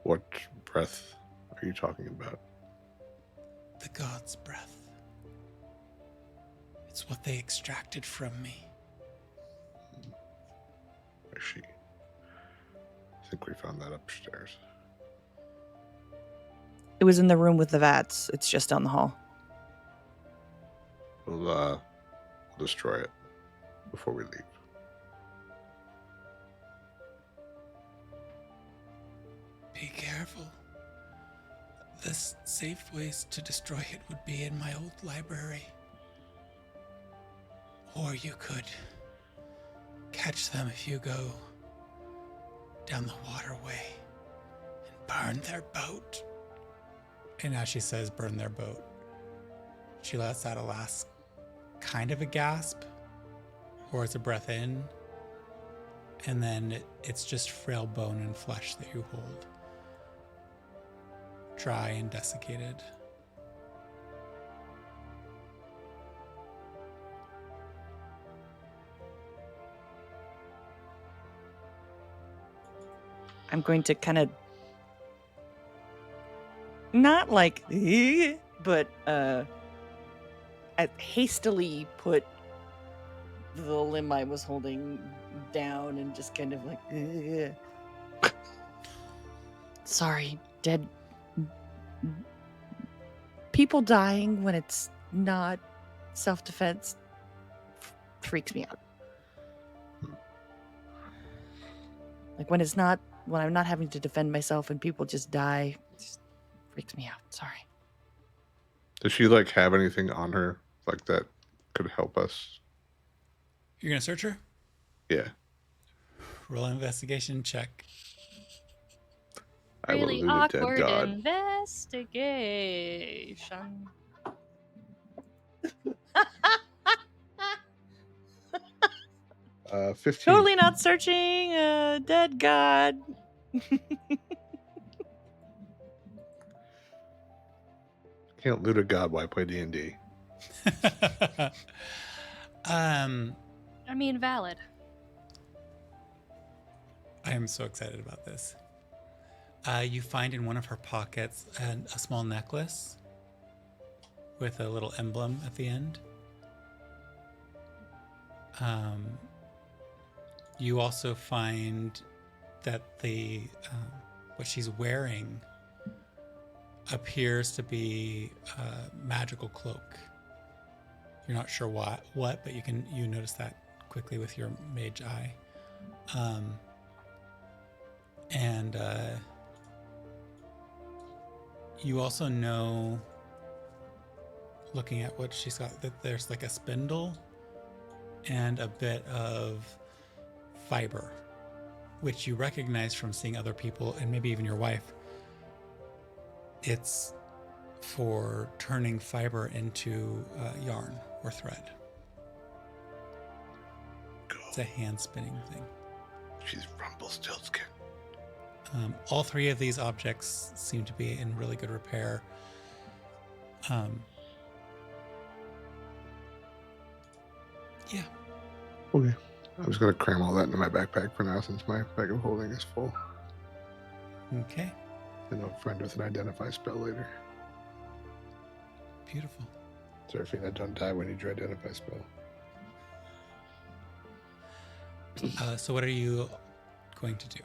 What breath are you talking about?
The god's breath. It's what they extracted from me.
I see. I think we found that upstairs.
It was in the room with the vats. It's just down the hall.
We'll destroy it before we leave.
Be careful. The safe ways to destroy it would be in my old library. Or you could catch them if you go down the waterway and burn their boat. And as she says, burn their boat, she lets out a last kind of a gasp, or it's a breath in, and then it's just frail bone and flesh that you hold, dry and desiccated.
I'm going to kind of not like, but I hastily put the limb I was holding down and just kind of like, sorry, dead people dying when it's not self-defense freaks me out. Like when I'm not having to defend myself and people just die, it just freaks me out. Sorry.
Does she, like, have anything on her, like, that could help us?
You're gonna search her?
Yeah.
Roll an investigation check.
I will
Really
loot a dead
awkward
god.
investigation.
15.
Totally not searching a dead god.
Can't loot a god while I play D&D.
um,
I mean, valid.
I am so excited about this. You find in one of her pockets a small necklace with a little emblem at the end. You also find that what she's wearing appears to be a magical cloak. You're not sure what, but you notice that quickly with your mage eye. And you also know, looking at what she's got, that there's like a spindle and a bit of fiber, which you recognize from seeing other people and maybe even your wife. It's for turning fiber into yarn or thread. It's a hand spinning thing.
She's Rumpelstiltskin.
All three of these objects seem to be in really good repair. Yeah.
Okay. I'm just going to cram all that into my backpack for now since my bag of holding is full.
Okay.
And I'll friend with an identify spell later.
Beautiful.
Seraphina, don't die when you do identify spell.
So what are you going to do?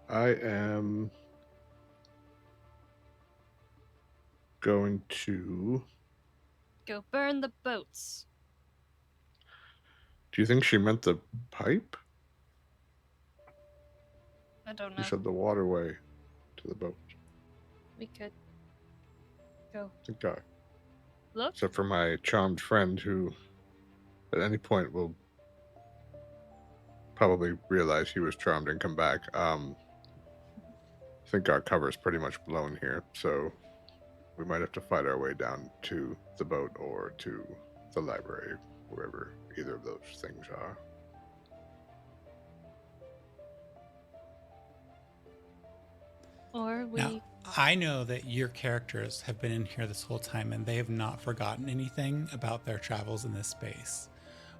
I am going to...
Go burn the boats.
Do you think she meant the pipe?
I don't know.
You said the waterway to the boat.
We could go
Okay.
look.
Except for my charmed friend who, at any point, will probably realize he was charmed and come back. I think our cover is pretty much blown here, so we might have to fight our way down to the boat or to the library, wherever either of those things are.
Or we.
Now, I know that your characters have been in here this whole time and they have not forgotten anything about their travels in this space.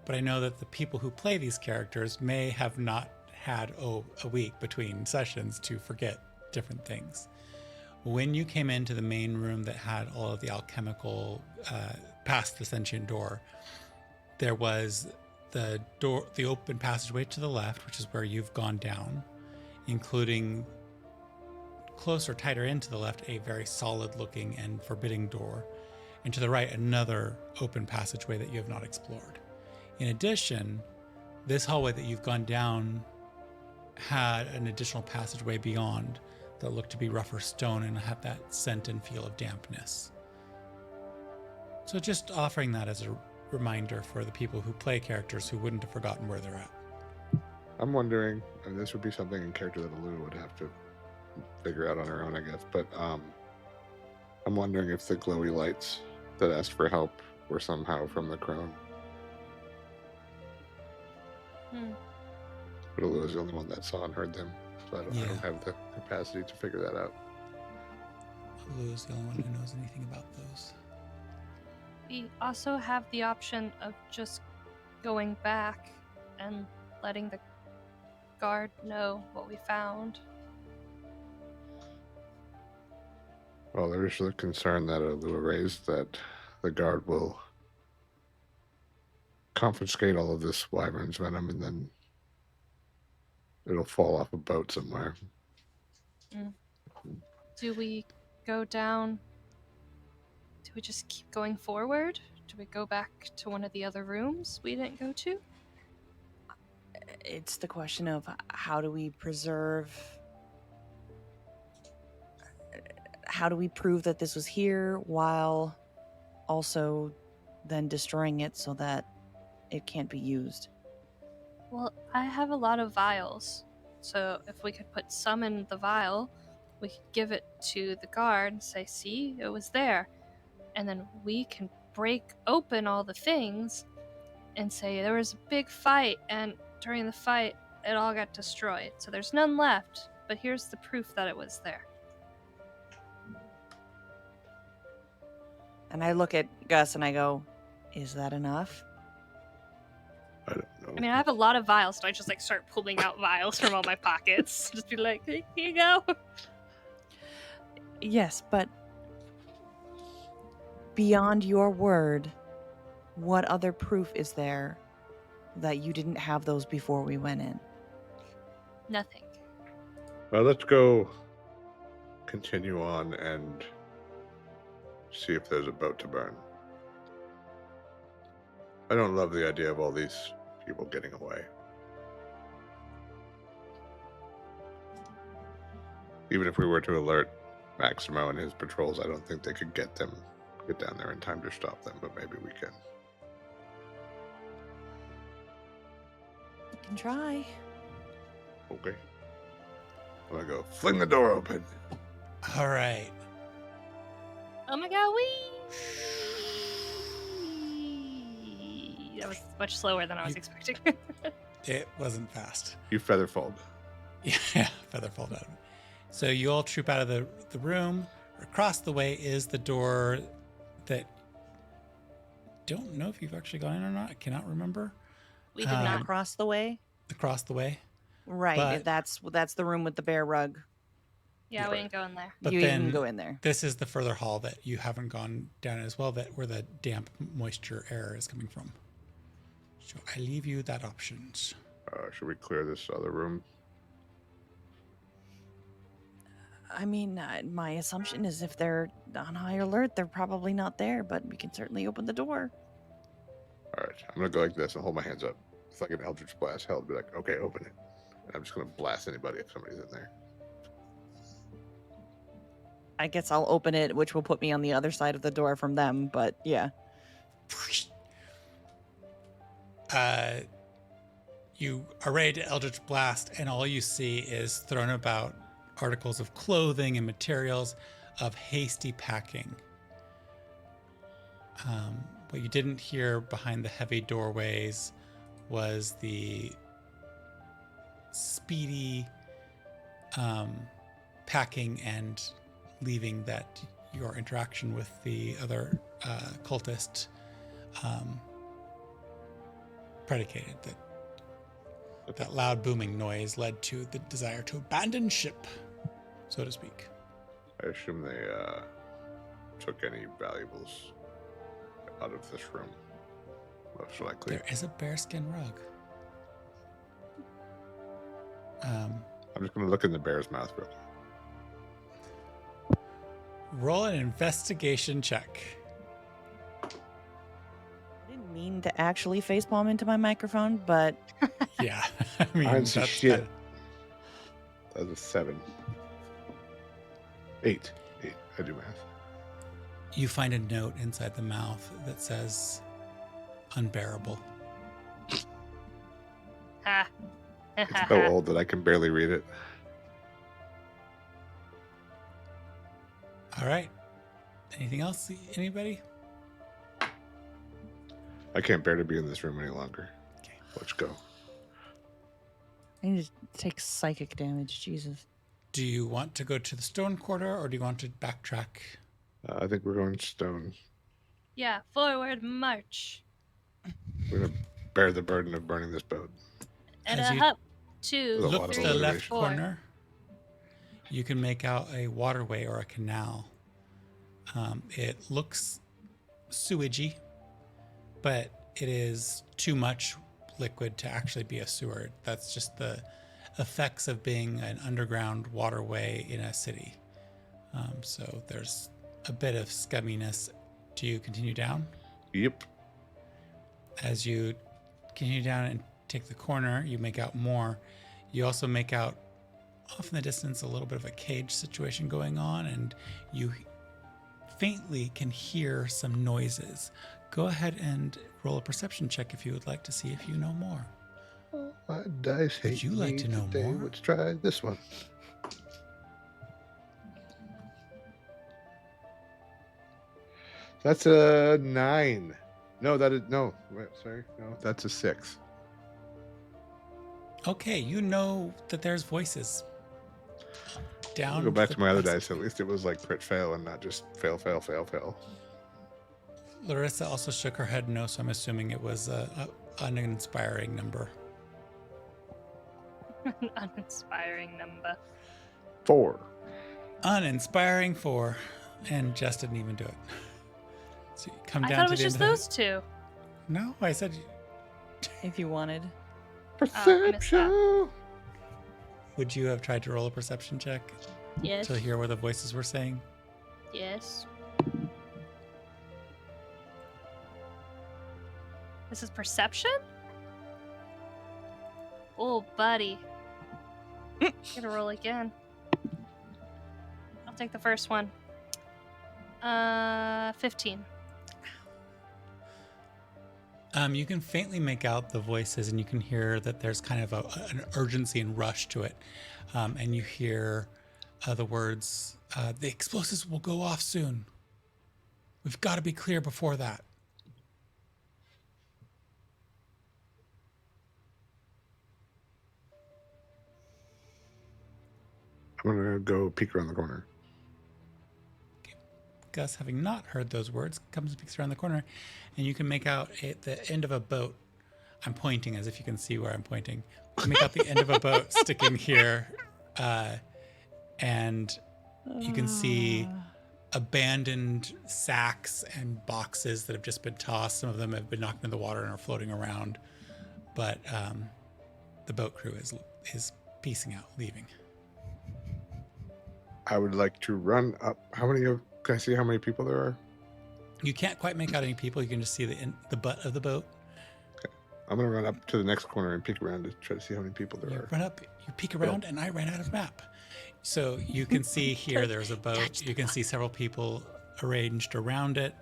But I know that the people who play these characters may have not had a week between sessions to forget different things. When you came into the main room that had all of the alchemical, past the sentient door, there was the open passageway to the left, which is where you've gone down, including closer, tighter into the left, a very solid looking and forbidding door, and to the right, another open passageway that you have not explored. In addition, this hallway that you've gone down had an additional passageway beyond that looked to be rougher stone and had that scent and feel of dampness. So just offering that as a reminder for the people who play characters who wouldn't have forgotten where they're at.
I'm wondering, and this would be something in character that Ulua would have to figure out on her own, I guess, but I'm wondering if the glowy lights that asked for help were somehow from the crone. But Ulua's the only one that saw and heard them, so I don't have the capacity to figure that out.
Ulua's the only one who knows anything about those.
We also have the option of just going back and letting the guard know what we found.
Well, there is the concern that Ulua raised that the guard will confiscate all of this wyvern's venom and then it'll fall off a boat somewhere.
Do we go down? Do we just keep going forward? Do we go back to one of the other rooms we didn't go to?
It's the question of how do we preserve... How do we prove that this was here while also then destroying it so that it can't be used?
Well, I have a lot of vials, so if we could put some in the vial, we could give it to the guard and say, see, it was there. And then we can break open all the things and say there was a big fight, and during the fight, it all got destroyed. So there's none left, but here's the proof that it was there.
And I look at Gus and I go, is that enough?
I don't know.
I mean, I have a lot of vials, so I just like start pulling out vials from all my pockets. Just be like, here you go.
Yes, but beyond your word, what other proof is there that you didn't have those before we went in?
Nothing.
Well, let's go continue on and see if there's a boat to burn. I don't love the idea of all these people getting away. Even if we were to alert Maximo and his patrols, I don't think they could get down there in time to stop them, but maybe we can.
You can try.
Okay. I'm gonna go fling the door open.
All right.
Oh my god, wee! That was much slower than I was expecting.
It wasn't fast.
You featherfold.
Yeah, feather fall down. So you all troop out of the room. Across the way is the door that don't know if you've actually gone in or not. I cannot remember.
We did not.
Across the way?
Across the way.
Right.
But-
that's the room with the bear rug.
Yeah, we didn't go in there.
But
you
then
can go in there.
this is the further hall that you haven't gone down as well, that where the damp moisture air is coming from. So I leave you that options.
Should we clear this other room?
I mean, my assumption is if they're on high alert, they're probably not there, but we can certainly open the door.
All right, I'm gonna go like this and hold my hands up. It's like an Eldritch Blast held. Be like, okay, open it. And I'm just gonna blast anybody if somebody's in there.
I guess I'll open it, which will put me on the other side of the door from them, but yeah.
You are ready to Eldritch Blast, and all you see is thrown about articles of clothing and materials of hasty packing. What you didn't hear behind the heavy doorways was the speedy packing and leaving that your interaction with the other cultist predicated. That loud booming noise led to the desire to abandon ship, so to speak.
I assume they took any valuables out of this room. Most likely.
There is a bearskin rug.
I'm just gonna look in the bear's mouth real quick.
Roll an investigation check.
I didn't mean to actually facepalm into my microphone, but
Yeah, I mean,
I'm some
that's
shit. That was a 7. 8. I do math.
You find a note inside the mouth that says, "Unbearable."
Ha.
It's so old that I can barely read it.
All right. Anything else? Anybody?
I can't bear to be in this room any longer.
Okay.
Let's go.
I need to take psychic damage. Jesus.
Do you want to go to the stone quarter, or do you want to backtrack?
I think we're going stone.
Yeah, forward march.
We're gonna bear the burden of burning this boat.
And
As
a
you
hop,
There's a
2,
lot
Look
of
to
3,
the left
alliteration.
4.
corner. You can make out a waterway or a canal. It looks sewagey, but it is too much liquid to actually be a sewer. That's just the effects of being an underground waterway in a city. So there's a bit of scumminess. Do you continue down?
Yep.
As you continue down and take the corner, you make out more. You also make out off in the distance a little bit of a cage situation going on, and you faintly can hear some noises. Go ahead and roll a perception check if you would like to see if you know more.
My dice hate
Would you like
me
to know
today.
more?
Let's try this one. That's a 9. No, sorry. No, that's a 6.
Okay, you know that there's voices. Down.
I'll go back
the
to my other
passage.
dice. At least it was like crit fail and not just fail, fail, fail, fail.
Larissa also shook her head no, so I'm assuming it was an uninspiring number.
An uninspiring number.
4.
Uninspiring 4. And Jess didn't even do it. So you come
I
down
thought it
to
was
the
just
end of
those two.
No, I said
If you wanted.
Perception.
would you have tried to roll a perception check
Yes.
to hear what the voices were saying?
Yes. This is perception? Oh, buddy. Gotta roll again. I'll take the first one. 15.
You can faintly make out the voices, and you can hear that there's kind of an urgency and rush to it. And you hear the words, the explosives will go off soon. We've got to be clear before that.
I'm going to go peek around the corner.
Gus, having not heard those words, comes and peeks around the corner, and you can make out the end of a boat. I'm pointing as if you can see where I'm pointing. You can make out the end of a boat sticking here, and you can see abandoned sacks and boxes that have just been tossed. Some of them have been knocked into the water and are floating around, but the boat crew is piecing out, leaving.
I would like to run up. Can I see how many people there are?
You can't quite make out any people. You can just see the butt of the boat.
I'm going to run up to the next corner and peek around to try to see how many people there
You
are.
run up, you peek around, and I ran out of map. So you can see here there's a boat. You can see several people arranged around it.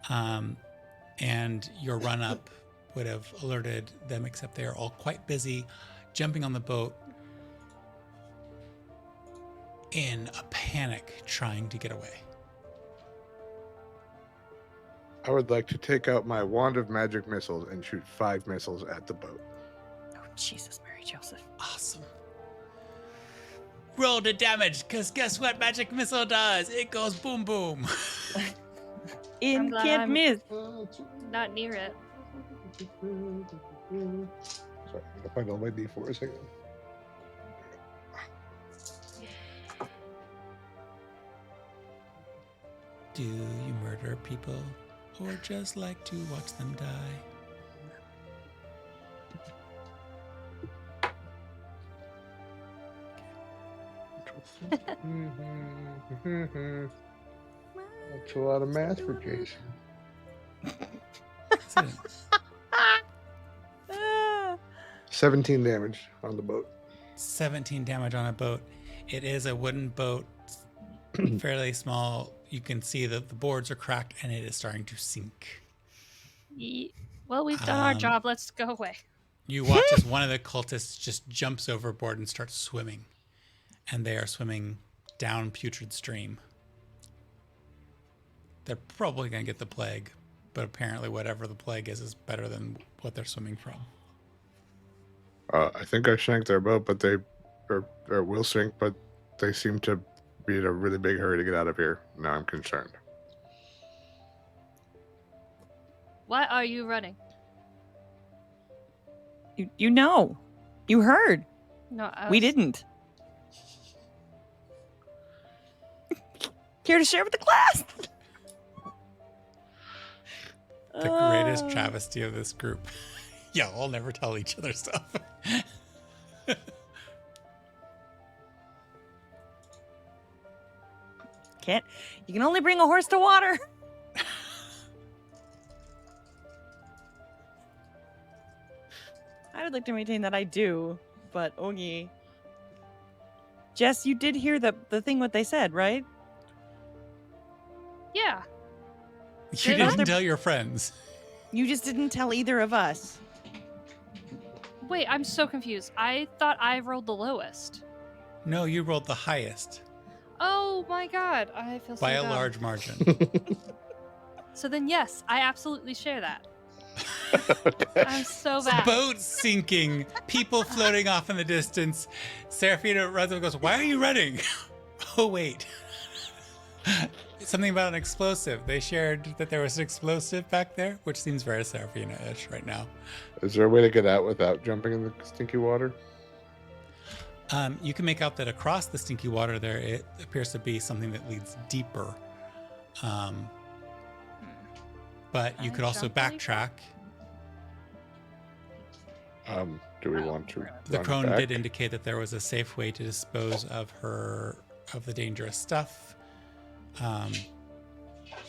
And your run up would have alerted them, except they are all quite busy jumping on the boat in a panic trying to get away.
I would like to take out my wand of magic missiles and shoot 5 missiles at the boat.
Oh, Jesus, Mary Joseph.
Awesome. Roll the damage, because guess what magic missile does? It goes boom boom.
I'm glad
Can't
I'm-
miss.
Not near it.
Sorry, I'm going to find all my D4s again.
Do you murder people or just like to watch them die?
That's a lot of math for Jason.
Excellent.
17 damage on the boat.
17 damage on a boat. It is a wooden boat, fairly small. You can see that the boards are cracked and it is starting to sink.
Well, we've done our job. Let's go away.
You watch as one of the cultists just jumps overboard and starts swimming. And they are swimming down Putrid Stream. They're probably going to get the plague, but apparently whatever the plague is better than what they're swimming from.
I think I sank their boat, but they will sink, but they seem to be in a really big hurry to get out of here. Now I'm concerned.
Why are you running?
You know. You heard.
No,
We didn't. Here to share with the class.
The greatest travesty of this group. Yeah, I'll never tell each other stuff.
You can only bring a horse to water. I would like to maintain that I do, but Ogi. Jess, you did hear the thing what they said, right?
Yeah.
You
Did I?
didn't tell your friends.
You just didn't tell either of us.
Wait, I'm so confused. I thought I rolled the lowest.
No, you rolled the highest
Oh my god, I feel so
by a
dumb.
large margin.
So then, yes, I absolutely share that. I'm so bad.
Boat sinking, people floating off in the distance. Seraphina runs up and goes, "Why are you running?" Oh, wait. Something about an explosive. They shared that there was an explosive back there, which seems very Seraphina-ish right now.
Is there a way to get out without jumping in the stinky water?
You can make out that across the stinky water there, it appears to be something that leads deeper. But you could also
Jump really
backtrack.
Do we want to
The
run
crone
back?
did indicate that there was a safe way to dispose of the dangerous stuff.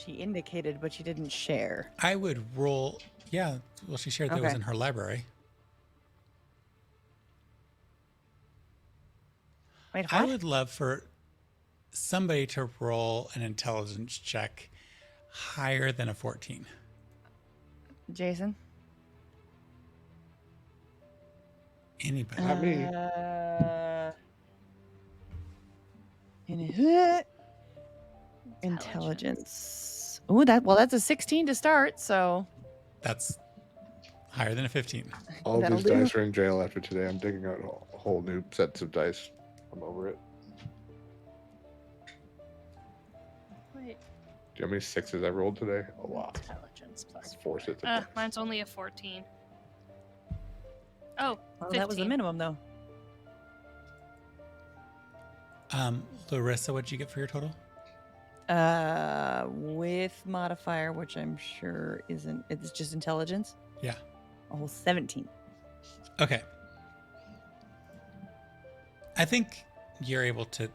She indicated, but she didn't share.
I would roll. Yeah, well, she shared that it was
Okay.
in her library.
Wait, what?
I would love for somebody to roll an intelligence check higher than a 14.
Jason?
Anybody?
Not me.
Intelligence. Oh, that's a 16 to start, so
That's higher than a 15.
All
That'll
these
do.
dice are in jail after today. I'm digging out whole new sets of dice. I'm over it.
Wait,
Do you know how many sixes I rolled today? A lot.
intelligence plus
Like 4 sets of
Uh,
dice.
mine's only a 14. Oh,
well, that was the
15.
minimum, though.
Larissa, what'd you get for your total?
With modifier, which I'm sure isn't. It's just intelligence.
Yeah.
A whole 17.
Okay. I think you're able to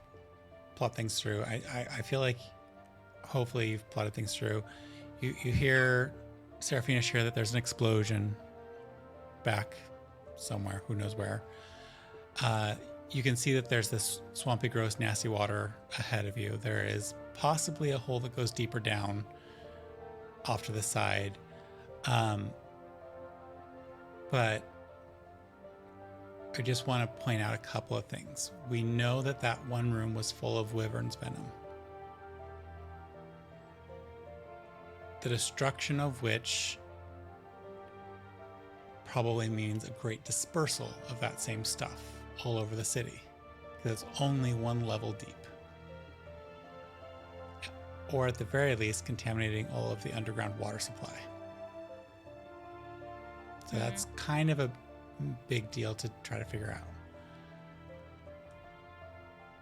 plot things through. I feel like hopefully you've plotted things through. You hear Seraphina share that there's an explosion back somewhere, who knows where. You can see that there's this swampy, gross, nasty water ahead of you. There is possibly a hole that goes deeper down off to the side. But I just want to point out a couple of things. We know that that one room was full of wyvern's venom, the destruction of which probably means a great dispersal of that same stuff all over the city, because it's only one level deep. Or at the very least, contaminating all of the underground water supply. So that's kind of a big deal to try to figure out.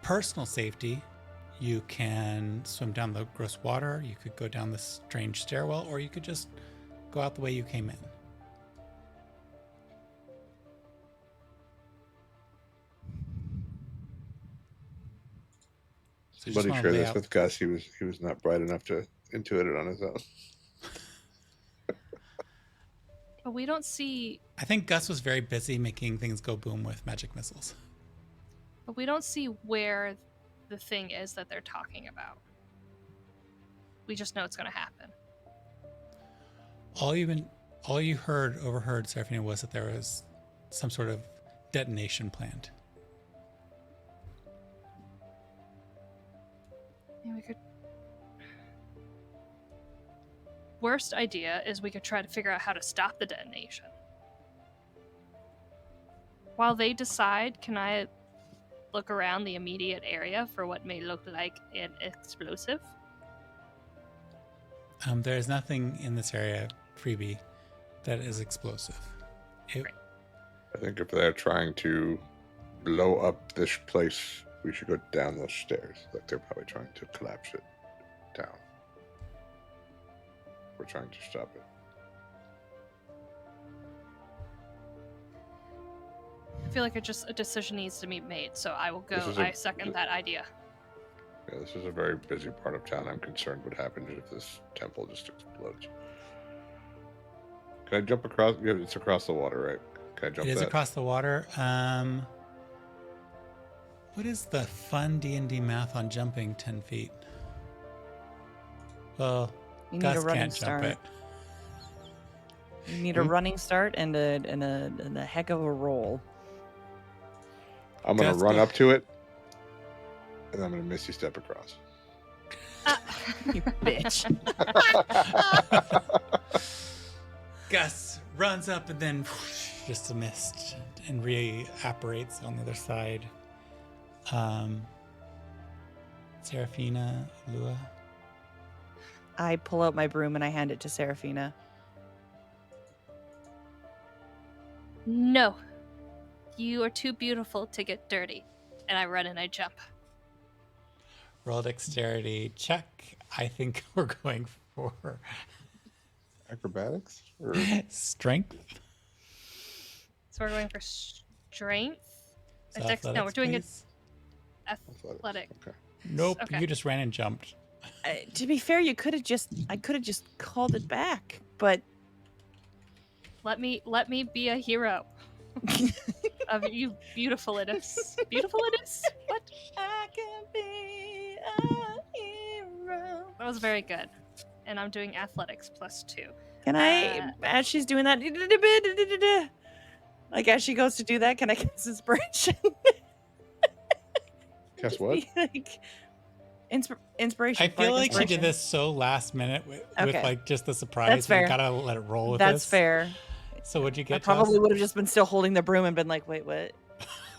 Personal safety, you can swim down the gross water, you could go down the strange stairwell, or you could just go out the way you came in. So just
Somebody
wanna
share
lay
this
out-
with Gus. He was not bright enough to intuit it on his own.
But we don't see.
I think Gus was very busy making things go boom with magic missiles.
But we don't see where the thing is that they're talking about. We just know it's going to happen.
All you overheard, Seraphina, was that there was some sort of detonation planned.
Yeah, we could. Worst idea is we could try to figure out how to stop the detonation. While they decide, can I look around the immediate area for what may look like an explosive?
There's nothing in this area, freebie, that is explosive.
Great.
I think if they're trying to blow up this place, we should go down those stairs. Like they're probably trying to collapse it down. We're trying to stop it.
I feel like a decision needs to be made, so I will go.
This is
I second that idea.
Yeah, this is a very busy part of town. I'm concerned what happens if this temple just explodes. Can I jump across? Yeah, it's across the water, right? Can I jump
It is
that?
across the water. What is the fun D&D math on jumping 10 feet? Well,
You need a
Gus
running
can't jump
start.
it.
You need a running start and a heck of a roll.
I'm gonna
Gus,
run
go-
up to it, and I'm gonna misty step across.
You bitch.
Gus runs up and then just a mist and reapparates on the other side. Seraphina, Ulua.
I pull out my broom and I hand it to Seraphina.
No. You are too beautiful to get dirty. And I run and I jump.
Roll dexterity check. I think we're going for
Acrobatics? Or...
strength.
So we're going for strength.
So
No, we're
athletics,
doing
please.
it athletic.
Okay.
Nope,
Okay.
you just ran and jumped.
To be fair, I could have just called it back, but
Let me be a hero of you beautiful idiots. Beautiful idiots? What?
I can be a hero.
That was very good. And I'm doing athletics +2.
Can I, as she's doing that, like as she goes to do that, can I cast inspiration?
Guess
Just
what?
be like, inspiration.
I feel
bardic
like she did
inspiration.
this so last minute with
Okay.
like just the surprise.
That's fair.
You gotta let it roll with
That's
this.
fair.
So what'd you get?
I probably
Jess?
would have just been still holding the broom and been like, wait, what?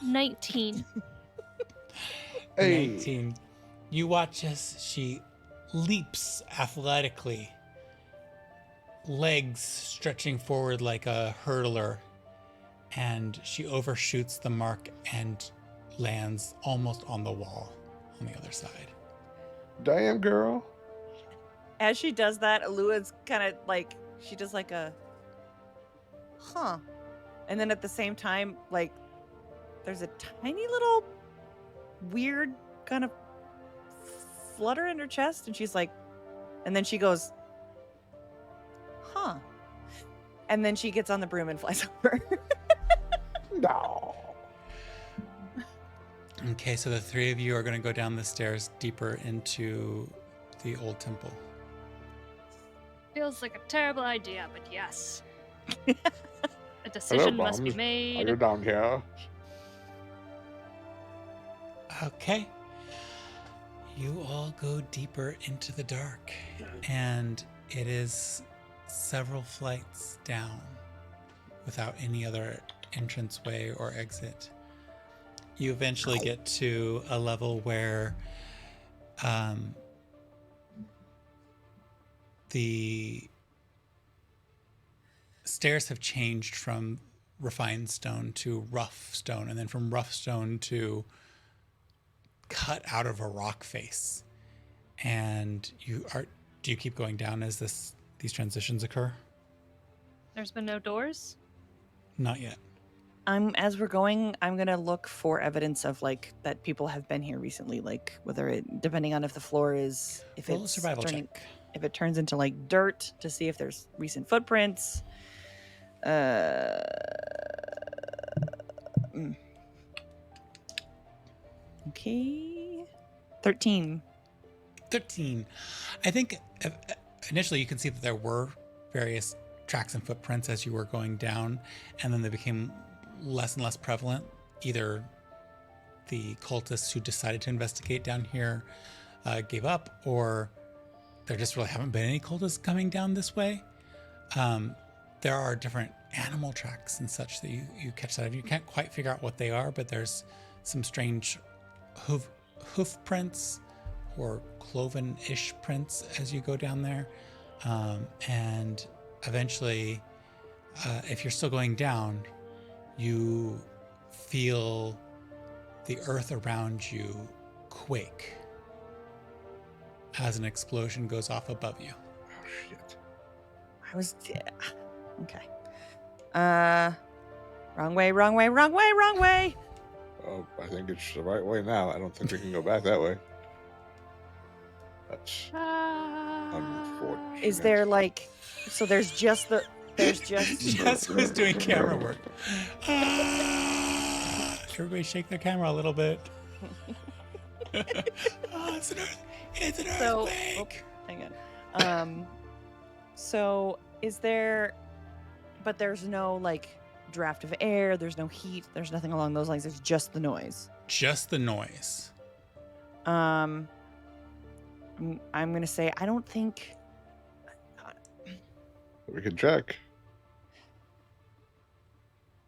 19.
Hey.
19. You watch as she leaps athletically, legs stretching forward like a hurdler, and she overshoots the mark and lands almost on the wall on the other side.
Damn, girl.
As she does that, Alua's kind of like, she does like a, huh. And then at the same time, like, there's a tiny little weird kind of flutter in her chest. And she's like, and then she goes, huh. And then she gets on the broom and flies over.
No.
Okay, so the three of you are going to go down the stairs deeper into the old temple.
Feels like a terrible idea, but yes. A decision must be
Bombs. Are
made.
you down here?
Okay. You all go deeper into the dark, and it is several flights down without any other entranceway or exit. You eventually get to a level where the stairs have changed from refined stone to rough stone, and then from rough stone to cut out of a rock face. And do you keep going down as these transitions occur?
There's been no doors?
Not yet.
As we're going, I'm gonna look for evidence of like that people have been here recently, like whether it, depending on if the floor is, if
Roll a
it's
survival
turning,
check.
if it turns into like dirt, to see if there's recent footprints. Okay, 13.
13. I think initially you can see that there were various tracks and footprints as you were going down, and then they became less and less prevalent. Either the cultists who decided to investigate down here gave up, or there just really haven't been any cultists coming down this way. There are different animal tracks and such that you catch that. You can't quite figure out what they are, but there's some strange hoof prints or cloven-ish prints as you go down there. And eventually, if you're still going down, you feel the earth around you quake as an explosion goes off above you.
Oh, shit.
I was okay. Wrong way, wrong way, wrong way, wrong way.
Oh, I think it's the right way now. I don't think we can go back that way. That's unfortunate.
Is there like, so there's just
Jess was doing camera work. Everybody shake their camera a little bit. It's an
So-
earthquake.
hang on. So is there But there's no like draft of air, there's no heat, there's nothing along those lines. It's just the noise.
Just the noise.
I'm going to say I don't think
We can check.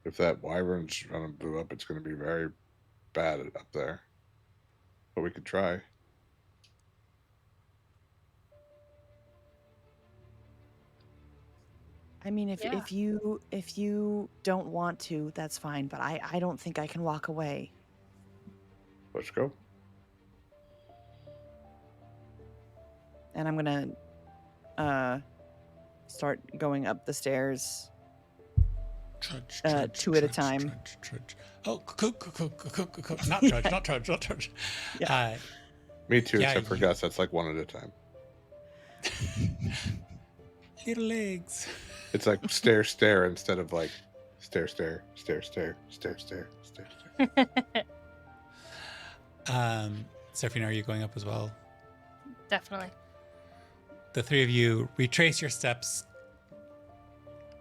If that wyvern's running blew up, it's going to be very bad up there. But we could try.
I mean if
Yeah.
if you don't want to, that's fine, but I don't think I can walk away.
Let's go.
And I'm going to start going up the stairs.
Trudge,
two at a time.
Trudge. Oh, not trudge, not trudge, not trudge.
Yeah.
Me too,
Yeah,
except for Gus. That's like one at a time.
Little legs.
It's like stare, stare instead of like stare, stare, stare, stare, stare, stare, stare, stare.
Seraphina, are you going up as well?
Definitely.
The three of you retrace your steps,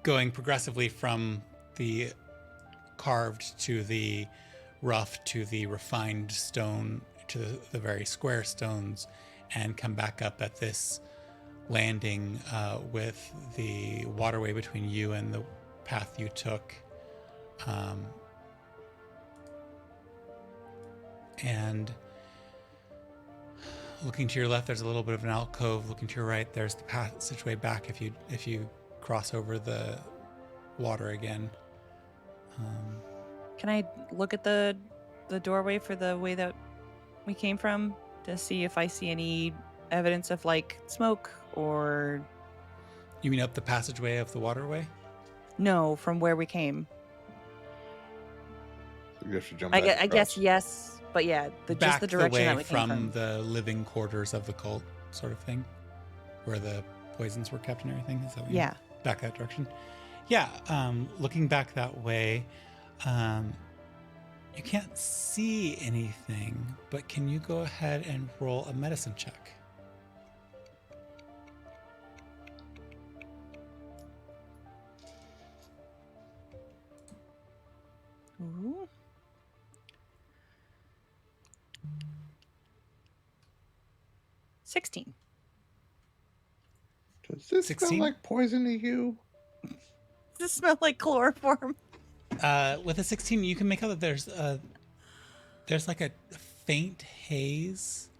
going progressively from the carved to the rough to the refined stone to the very square stones, and come back up at this landing with the waterway between you and the path you took. And looking to your left, there's a little bit of an alcove. Looking to your right, there's the passageway back if you cross over the water again.
Can I look at the doorway for the way that we came from to see if I see any evidence of like smoke or
You mean up the passageway of the waterway?
no, from where we came?
You guys should jump
I
back
guess
across.
yes, but yeah, just
Back
the direction
way
that we came
from the living quarters of the cult, sort of thing, where the poisons were kept and everything. Is that what you
Yeah.
mean? Back that direction. Yeah. Looking back that way, you can't see anything, but can you go ahead and roll a medicine check?
Ooh. $16.
Does this
16?
smell like poison to you?
Does this smell like chloroform?
With a 16, you can make out that there's like a faint haze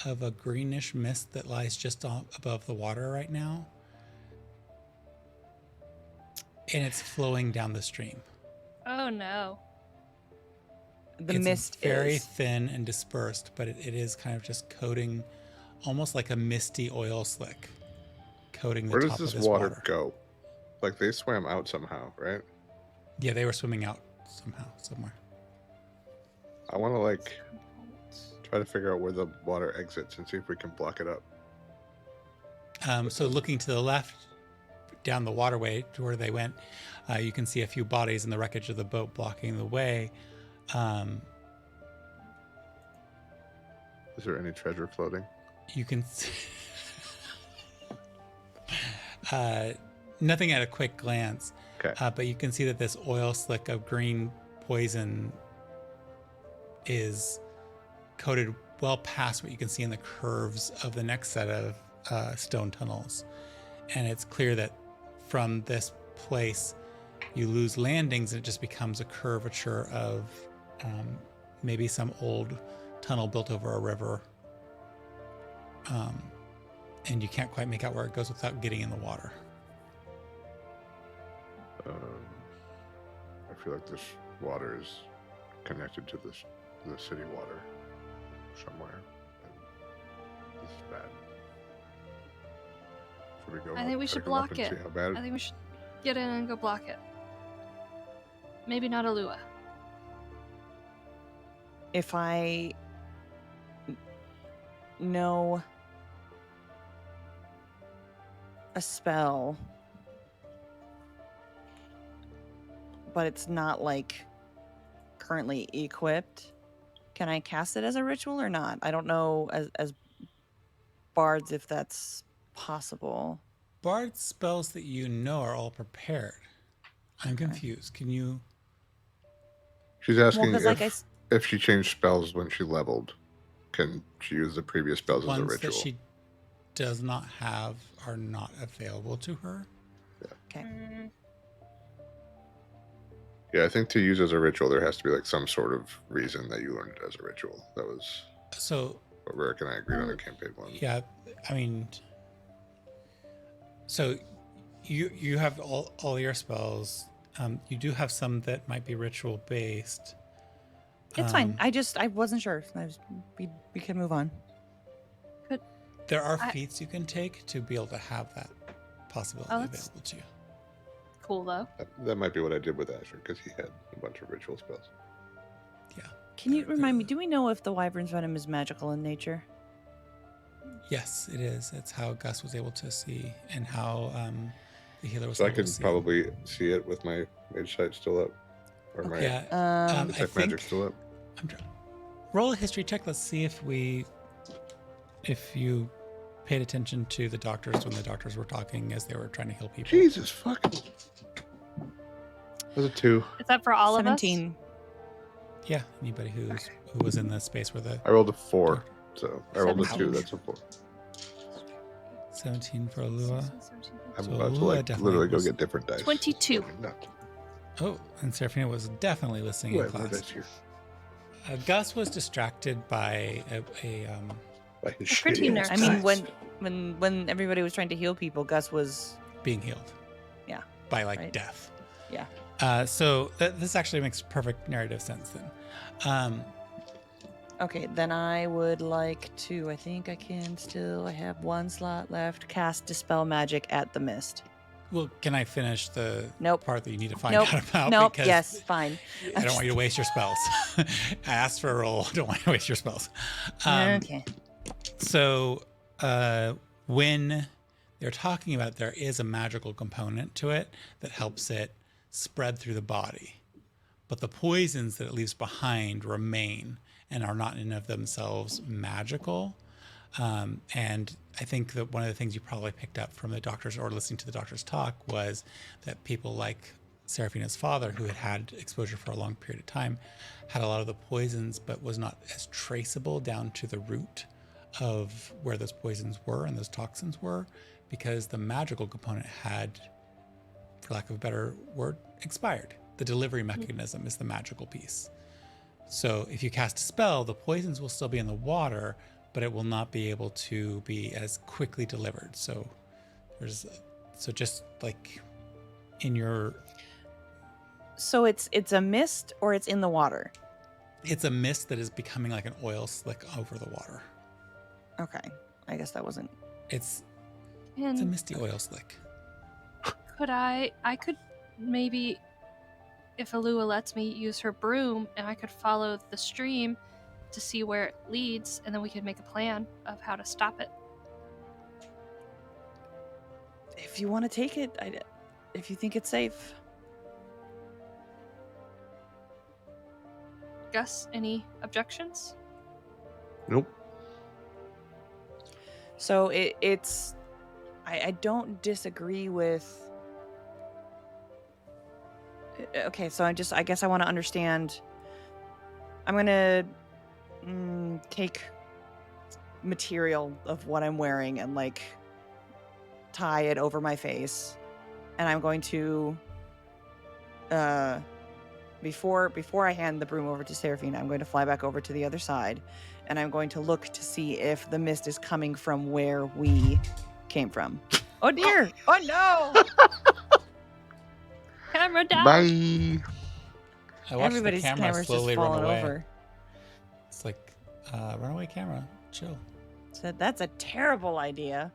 of a greenish mist that lies just above the water right now, and it's flowing down the stream.
Oh no.
The
It's
mist
very
is.
thin and dispersed, but it is kind of just coating, almost like a misty oil slick, coating the
Where does
top
this
of this
water go? Like they swam out somehow, right?
Yeah, they were swimming out somewhere.
I want to like try to figure out where the water exits and see if we can block it up.
So looking to the left, down the waterway to where they went, you can see a few bodies in the wreckage of the boat blocking the way.
Is there any treasure floating?
You can see nothing at a quick glance,
Okay.
but you can see that this oil slick of green poison is coated well past what you can see in the curves of the next set of stone tunnels. And it's clear that from this place, you lose landings and it just becomes a curvature of maybe some old tunnel built over a river. And you can't quite make out where it goes without getting in the water.
I feel like this water is connected to the city water somewhere. And this is bad. Should we go?
I think we
try to
should
come up
block
and
it.
See how bad?
I think we should get in and go block it. Maybe not Ulua.
If I know a spell, but it's not like currently equipped, can I cast it as a ritual or not? I don't know as bards if that's possible.
Bard spells that you know are all prepared. I'm confused. Can you?
She's asking
'cause like I s-
if she changed spells when she leveled, can she use the previous spells as a
Ones that
ritual?
she does not have are not available to her.
Okay.
Yeah, I think to use as a ritual, there has to be like some sort of reason that you learned it as a ritual. That was
So
what Rick and I agreed on in campaign 1.
yeah, I mean, so you have all your spells. You do have some that might be ritual based.
It's fine. I wasn't sure. We can move on.
There are feats you can take to be able to have that possibility available to you.
Cool though.
That might be what I did with Asher because he had a bunch of ritual spells.
Yeah.
Can you remind me? Do we know if the wyvern's venom is magical in nature?
Yes, it is. It's how Gus was able to see, and how the healer was
So I
able
can
to see.
probably see it with my mage sight still up, or my
Yeah. I
detect
think
magic still up.
roll a history check. Let's see if you paid attention to the doctors when the doctors were talking as they were trying to heal people.
Jesus fucking. Was it 2?
Is that for all
17.
Yeah, anybody who was in the space where the
I rolled a 4, so I rolled a 2.
17.
That's a 4.
17 for
of
Ulua.
us?
I'm
So
about to
Ulua
like
definitely
literally go
was-
get different dice.
22.
No,
Oh, and Seraphina was definitely listening
who
in
have more
class.
dice here?
Gus was distracted by a
By his
A pretty
shitty
nerd.
ass
I mean,
dice.
when everybody was trying to heal people, Gus was.
being healed.
Yeah.
By like
Right.
death.
Yeah.
So this actually makes perfect narrative sense then.
Okay, then I would like to. I think I can still. I have one slot left. Cast Dispel Magic at the mist.
Well, can I finish the
Nope.
part that you need to find
Nope.
out about?
Nope.
Because
Yes. Fine.
I don't want you to waste your spells. I asked for a roll. I don't want you to waste your spells.
Okay.
So when they're talking about it, there is a magical component to it that helps it spread through the body. But the poisons that it leaves behind remain and are not in of themselves magical. And I think that one of the things you probably picked up from the doctors or listening to the doctors talk was that people like Seraphina's father, who had had exposure for a long period of time, had a lot of the poisons, but was not as traceable down to the root of where those poisons were and those toxins were, because the magical component had, for lack of a better word, expired. The delivery mechanism is the magical piece. So if you cast a spell, the poisons will still be in the water, but it will not be able to be as quickly delivered. So just like in your,
So it's a mist or it's in the water.
it's a mist that is becoming like an oil slick over the water.
Okay. I guess that wasn't.
It's a
And
misty oil slick.
could I could maybe, if Ulua lets me, use her broom and I could follow the stream to see where it leads, and then we could make a plan of how to stop it.
If you want to take it, if you think it's safe.
Gus, any objections?
Nope.
So it's. I don't disagree with. Okay, so I guess I want to understand. I'm gonna take material of what I'm wearing and like tie it over my face, and I'm going to before I hand the broom over to Seraphina, I'm going to fly back over to the other side, and I'm going to look to see if the mist is coming from where we came from. Oh dear! Oh no!
Camera down.
Bye.
I watched
Everybody's
the camera
camera's
slowly
just
run
falling
away.
over.
It's like, runaway camera, chill.
So that's a terrible idea.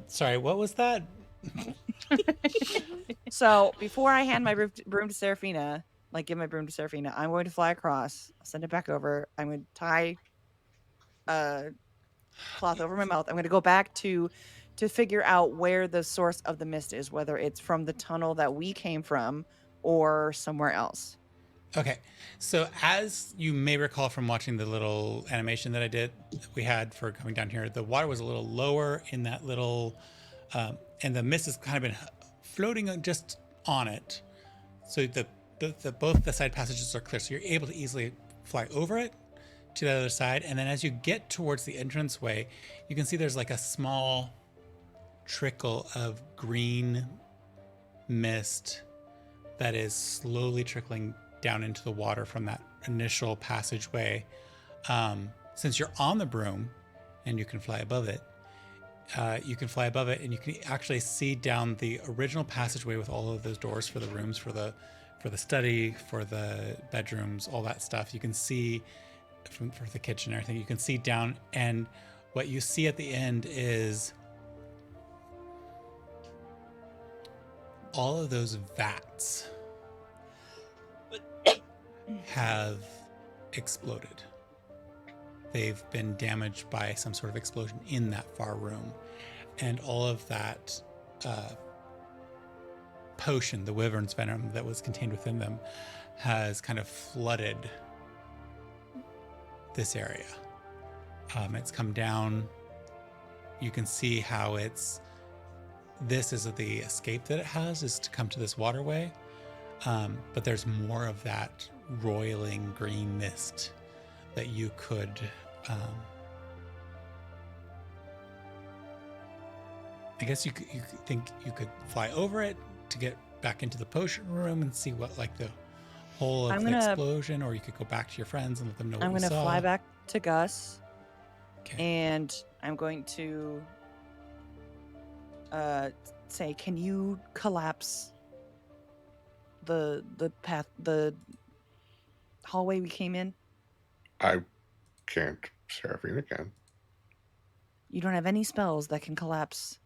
Sorry, what was that?
So before I hand my broom to Seraphina, like give my broom to Seraphina, I'm going to fly across, send it back over. I'm going to tie a cloth over my mouth. I'm going to go back to figure out where the source of the mist is, whether it's from the tunnel that we came from or somewhere else.
Okay, so as you may recall from watching the little animation that we had for coming down here, the water was a little lower in that little, and the mist has kind of been floating just on it. So both the side passages are clear. So you're able to easily fly over it to the other side. And then as you get towards the entranceway, you can see there's like a small trickle of green mist that is slowly trickling down into the water from that initial passageway. Since you're on the broom and you can fly above it, and you can actually see down the original passageway with all of those doors for the rooms, for the study, for the bedrooms, all that stuff. You can see for the kitchen and everything. You can see down, and what you see at the end is all of those vats have exploded. They've been damaged by some sort of explosion in that far room. And all of that potion, the wyvern's venom that was contained within them, has kind of flooded this area. It's come down. You can see how this is the escape that it has, is to come to this waterway. But there's more of that roiling green mist that you could I guess you think you could fly over it to get back into the potion room and see what, like, the whole of the explosion, or you could go back to your friends and let them know what you saw.
I'm gonna fly back to Gus,
Okay.
and I'm going to say, can you collapse the path, the hallway we came in?
I can't. Seraphina can.
You don't have any spells that can collapse.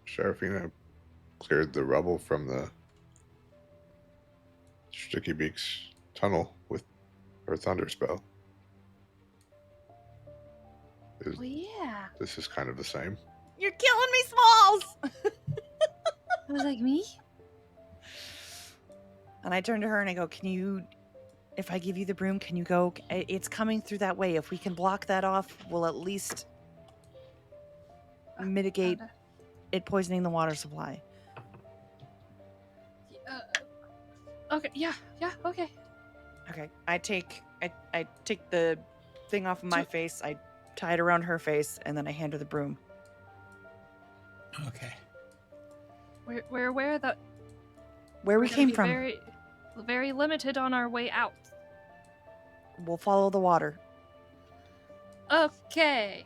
Seraphina cleared the rubble from the Sticky Beaks tunnel with her thunder spell.
Well, yeah.
This is kind of the same.
You're killing me, Smalls!
It was like me?
And I turn to her and I go, can you, if I give you the broom, can you go? It's coming through that way. If we can block that off, we'll at least mitigate it poisoning the water supply.
Okay, yeah, okay.
Okay, I take the thing off of my face, I tie it around her face, and then I hand her the broom.
Okay.
We're aware that
Where we
we're gonna
came
be
from.
very, very limited on our way out.
We'll follow the water.
Okay.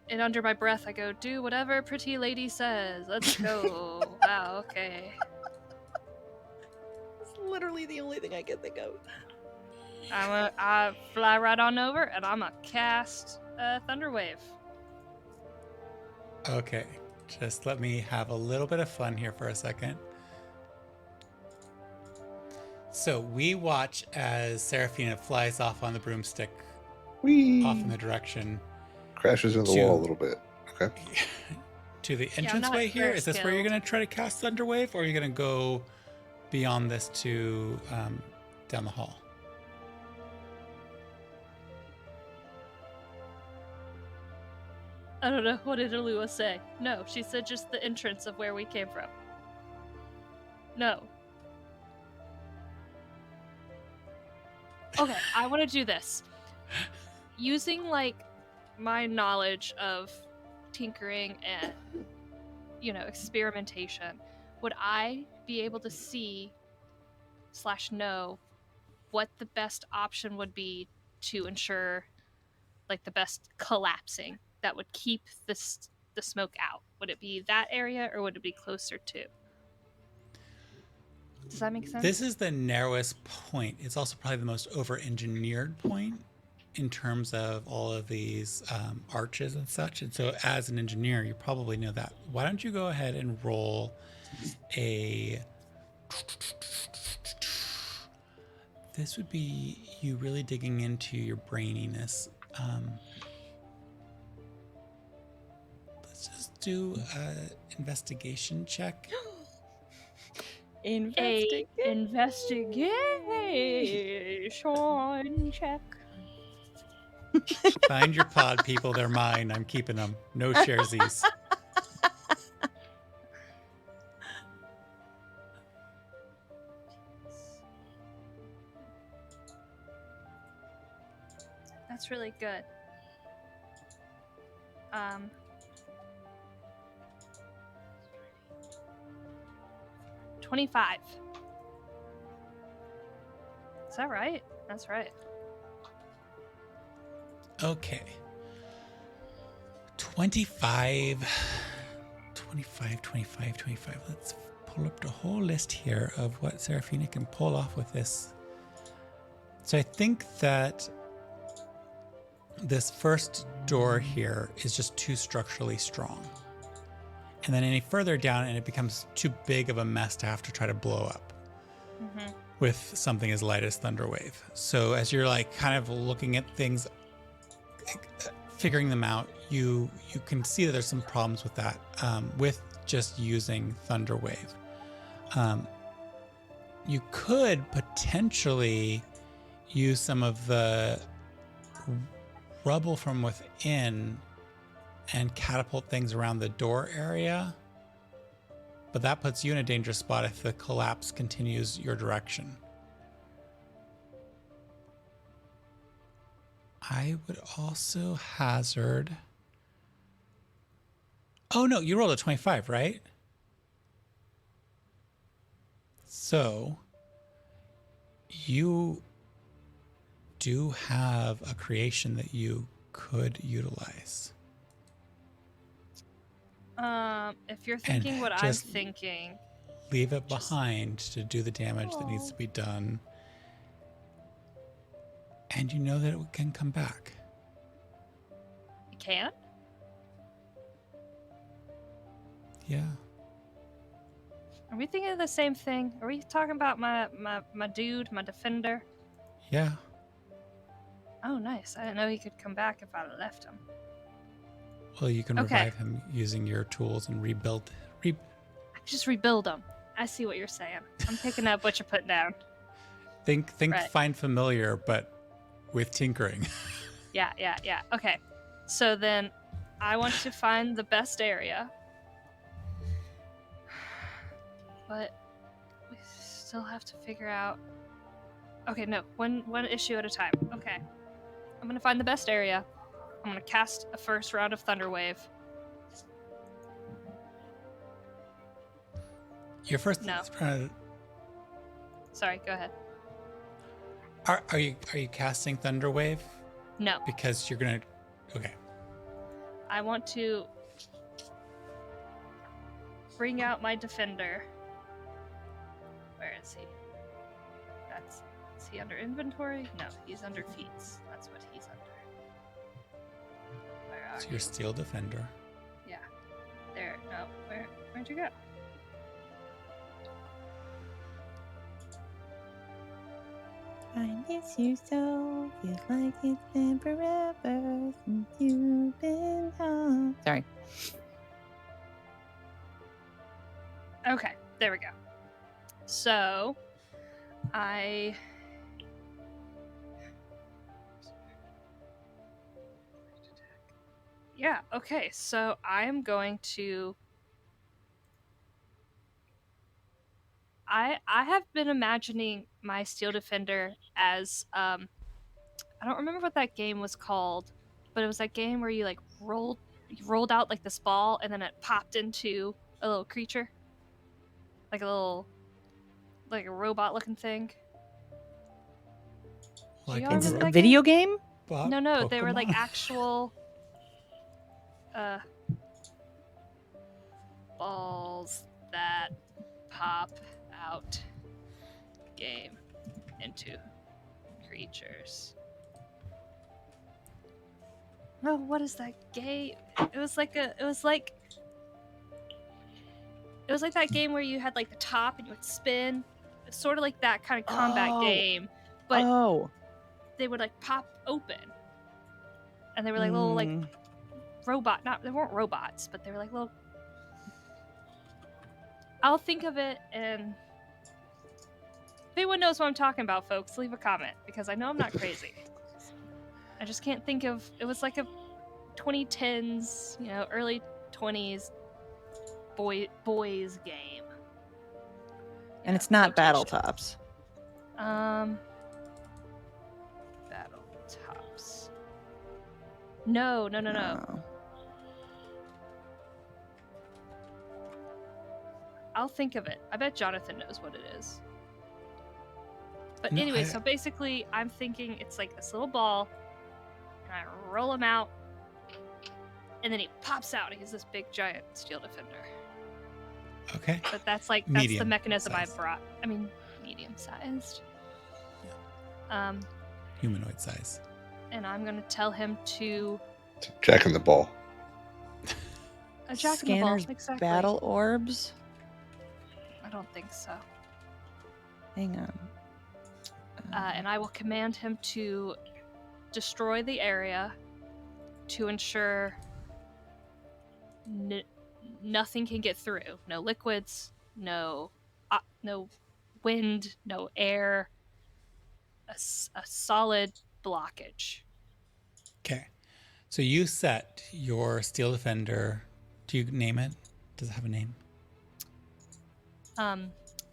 And under my breath, I go, do whatever pretty lady says. Let's go. Wow, okay.
It's literally the only thing I can think of.
I fly right on over, and I'm gonna cast Thunderwave.
Okay. Just let me have a little bit of fun here for a second. So we watch as Seraphina flies off on the broomstick,
Whee!
off in the direction
Crashes in the wall a little bit. Okay.
to the
I'm not
entranceway here.
very
Is this where you're
skilled.
going to try to cast Thunderwave, or are you going to go beyond this to down the hall?
I don't know. What did Ulua say? No, she said just the entrance of where we came from. No. Okay, I want to do this. Using, like, my knowledge of tinkering and, experimentation, would I be able to see / know what the best option would be to ensure, like, the best collapsing that would keep the smoke out? Would it be that area, or would it be closer to? Does that make sense?
This is the narrowest point. It's also probably the most over-engineered point in terms of all of these arches and such. And so as an engineer, you probably know that. Why don't you go ahead and roll a... This would be you really digging into your braininess. Let's just do an investigation check.
A investigation check.
Find your pod, people. They're mine. I'm keeping them. No sharesies.
That's really good. 25. Is that right? That's right.
Okay. 25. 25, 25, 25. Let's pull up the whole list here of what Seraphina can pull off with this. So I think that this first door here is just too structurally strong. And then any further down and it becomes too big of a mess to have to try to blow up with something as light as Thunderwave. So as you're like kind of looking at things, figuring them out, you can see that there's some problems with that, with just using Thunderwave. You could potentially use some of the rubble from within and catapult things around the door area, but that puts you in a dangerous spot if the collapse continues your direction. I would also hazard... Oh no, you rolled a 25, right? So you do have a creation that you could utilize.
If you're thinking what I'm
just
thinking,
leave it behind to do the damage that needs to be done. And you know that it can come back.
you can?
Yeah.
Are we thinking of the same thing? Are we talking about my dude, my defender?
Yeah.
Oh, nice. I didn't know he could come back if I left him.
Well, you can
Okay.
revive him using your tools and rebuild.
I just rebuild him. I see what you're saying. I'm picking up what you're putting down.
Think
Right.
find familiar, but with tinkering.
Yeah. Okay. So then I want to find the best area. But we still have to figure out... Okay, no. One issue at a time. Okay. I'm going to find the best area. I'm going to cast a first round of Thunderwave.
Your first
No. Sorry, go ahead.
Are you casting Thunderwave?
No.
Because you're gonna... Okay.
I want to bring out my defender. Where is he? Is he under inventory? No, he's under feats. That's what he's under. Where are
So
you?
your steel defender.
Yeah. There. No. Where'd you go?
I miss you so, feels like it's been forever since you've been home. Sorry.
Okay, there we go. So, Yeah, okay, so I'm going to... I have been imagining my Steel Defender as, I don't remember what that game was called, but it was that game where you, like, rolled out, like, this ball, and then it popped into a little creature. Like a robot-looking thing.
Like
y'all
It's
remember
a
that
video game?
No, they were, like,
Pokemon.
actual... balls that pop out game into creatures. Oh, what is that game? It was like that game where you had like the top and you would spin. It's sort of like that kind of combat
Oh.
game, but
Oh.
they would like pop open, and they were like little like robot. Not they weren't robots, but they were like little. I'll think of it, and if anyone knows what I'm talking about, folks, leave a comment, because I know I'm not crazy. I just can't think of... It was like a 2010s, early 20s boys game.
And it's not
quotation.
Battletops.
Battletops. No.
Oh.
I'll think of it. I bet Jonathan knows what it is. But
No,
anyway, so basically, I'm thinking it's like this little ball, and I roll him out, and then he pops out. He's this big, giant steel defender.
Okay.
But that's the
Medium
mechanism
sized.
I brought. I mean, medium sized.
Humanoid size.
And I'm gonna tell him to
It's a Jack in the Ball.
a jack in the ball.
Scanner's
Exactly.
battle orbs.
I don't think so.
Hang on.
And I will command him to destroy the area to ensure nothing can get through. No liquids, no wind, no air. A solid blockage.
Okay. So you set your steel defender. Do you name it? Does it have a name?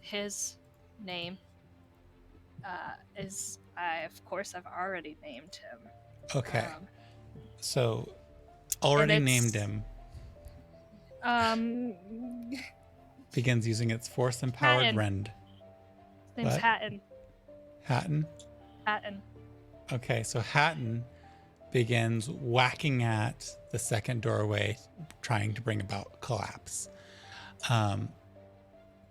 His name is of course I've already named him.
Okay. So already named him. Begins using its force empowered
Hatton.
rend.
His name's
What?
Hatton.
Hatton? Okay, so Hatton begins whacking at the second doorway, trying to bring about collapse.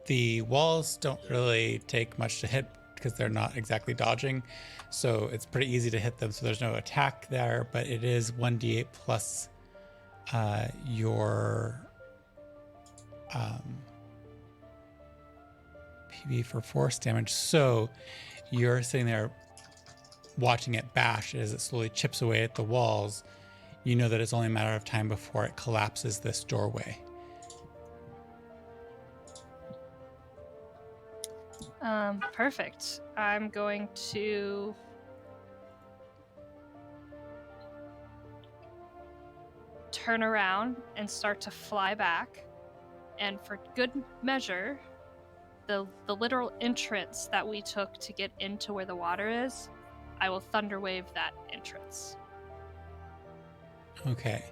The walls don't really take much to hit because they're not exactly dodging, so it's pretty easy to hit them, so there's no attack there, but it is 1d8 plus your PB for force damage. So you're sitting there watching it bash as it slowly chips away at the walls. You know that it's only a matter of time before it collapses this doorway.
Perfect. I'm going to turn around and start to fly back. And for good measure, the literal entrance that we took to get into where the water is, I will thunderwave that entrance.
Okay.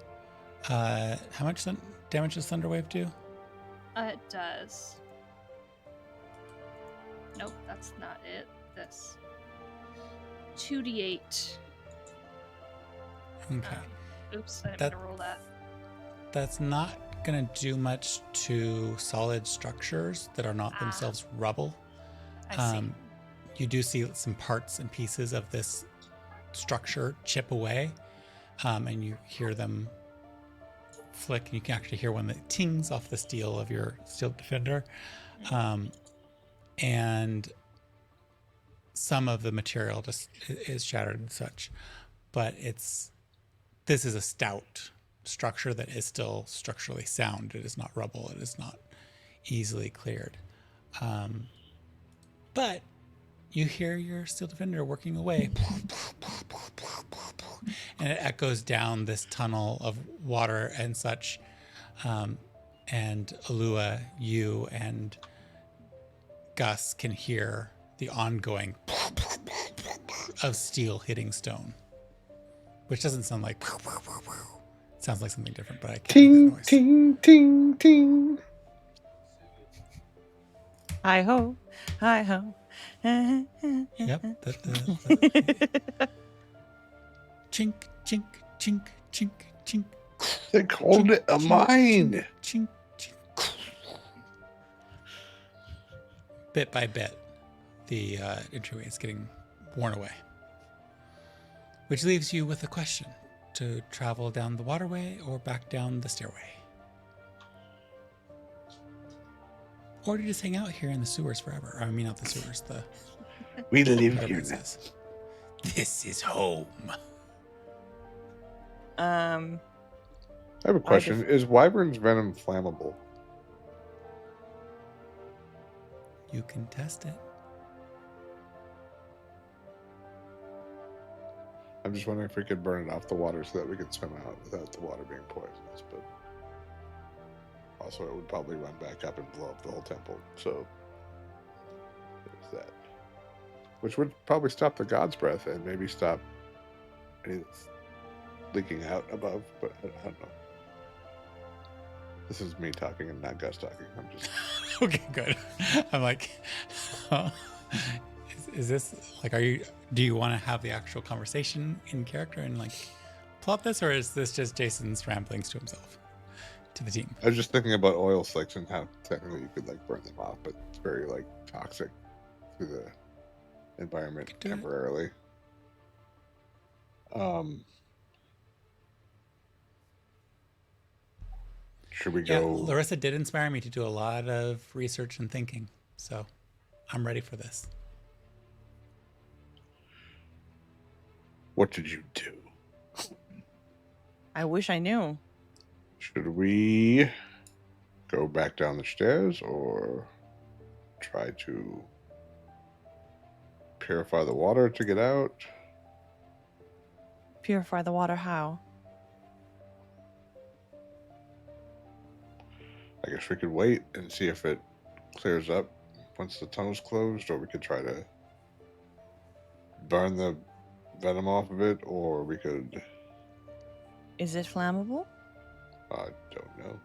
How much damage does Thunderwave do?
It does. Nope, that's not it. This 2d8.
Okay.
Oops, I didn't mean to roll that.
That's not going to do much to solid structures that are not themselves rubble.
I see.
You do see some parts and pieces of this structure chip away, and you hear them flick, and you can actually hear one that tings off the steel of your steel defender. And some of the material just is shattered and such, but this is a stout structure that is still structurally sound. It is not rubble. It is not easily cleared. But you hear your steel defender working away, and it echoes down this tunnel of water and such. And Ulua, you and Gus can hear the ongoing of steel hitting stone, which doesn't sound like. It sounds like something different, but I can't
Ting,
make that noise.
ting, ting, ting.
Hi ho, hi ho.
Yep. Chink, chink, chink, chink, chink.
They called it a mine.
Chink, chink. Bit by bit, the entryway is getting worn away. Which leaves you with a question: to travel down the waterway or back down the stairway? Or to just hang out here in the sewers forever? I mean, not the sewers,
We live
whatever
here
it
now.
says. This is home.
I have a question. Is Wyvern's venom flammable?
You can test it.
I'm just wondering if we could burn it off the water so that we could swim out without the water being poisonous. But also, it would probably run back up and blow up the whole temple. So there's that. Which would probably stop the God's Breath and maybe stop any leaking out above, but I don't know. This is me talking and not Gus talking. I'm just
Okay, good. I'm like, huh? Is this like, do you want to have the actual conversation in character and like plot this, or is this just Jason's ramblings to himself, to the team?
I was just thinking about oil slicks and how technically you could like burn them off, but it's very like toxic to the environment
Do it.
temporarily. Should we
Yeah,
go?
Larissa did inspire me to do a lot of research and thinking, so I'm ready for this.
What did you do?
I wish I knew.
Should we go back down the stairs or try to purify the water to get out?
Purify the water how?
I guess we could wait and see if it clears up once the tunnel's closed, or we could try to burn the venom off of it, or we could.
Is it flammable?
I don't know.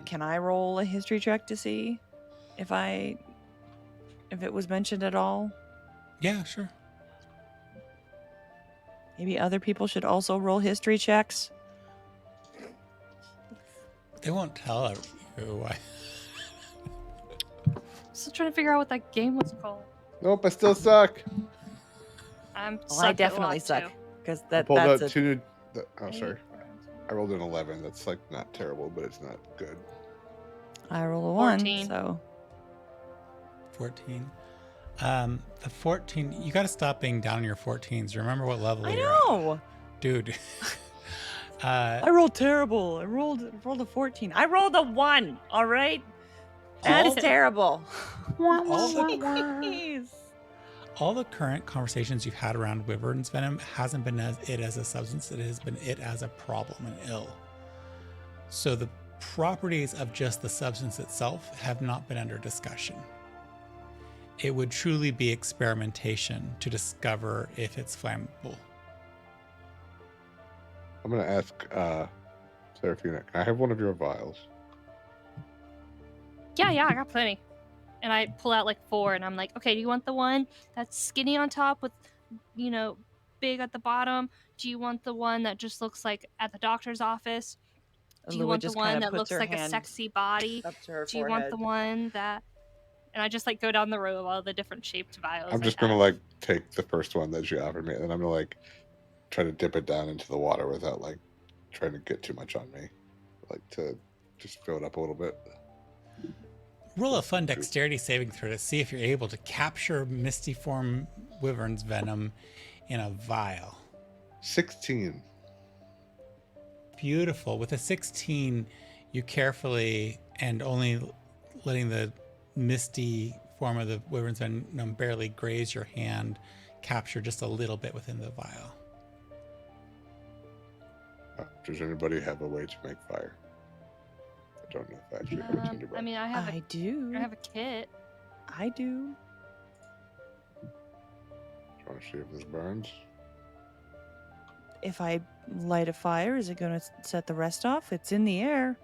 Can I roll a history check to see if it was mentioned at all?
Yeah, sure.
Maybe other people should also roll history checks.
They won't tell you why.
Still trying to figure out what that game was called.
Nope, I still suck.
I'm
Well, I
suck at
definitely
lot,
suck
too.
because
I pulled
that's
out two. Oh,
Eight,
sorry. I rolled an 11. That's like not terrible, but it's not good.
I roll a 1,
14.
so
14. The 14. You got to stop being down in your 14s. Remember what level
I
you're at.
know.
Dude.
I rolled terrible. I rolled a 14. I rolled a 1. All right, that is
All-
terrible.
all the
Jeez.
all the current conversations you've had around Wyvern's venom hasn't been it as a substance, it has been it as a problem and ill. So the properties of just the substance itself have not been under discussion. It would truly be experimentation to discover if it's flammable.
I'm going to ask Seraphina, can I have one of your vials?
Yeah, I got plenty. And I pull out like 4, and I'm like, okay, do you want the one that's skinny on top with, big at the bottom? Do you want the one that just looks like at the doctor's office? Do you
Ulua
want the
just
one
kinda
that
puts
looks
her
like a
hand
sexy body?
up to her
Do you
forehead.
want the one that... And I just like go down the row of all the different shaped vials.
I'm
I
just going to
have.
like take the first one that she offered me, and I'm going to like try to dip it down into the water without like trying to get too much on me. Like to just fill it up a little bit.
Roll a fun dexterity saving throw to see if you're able to capture Misty Form Wyvern's venom in a vial.
16.
Beautiful. With a 16, you carefully and only letting the misty form of the Wyvern's venom barely graze your hand, capture just a little bit within the vial.
Does anybody have a way to make fire? I don't know if I actually have a tinderbox.
I mean, I have
I do.
I have a kit.
I do.
Do you want to see if this burns?
If I light a fire, is it going to set the rest off? It's in the air.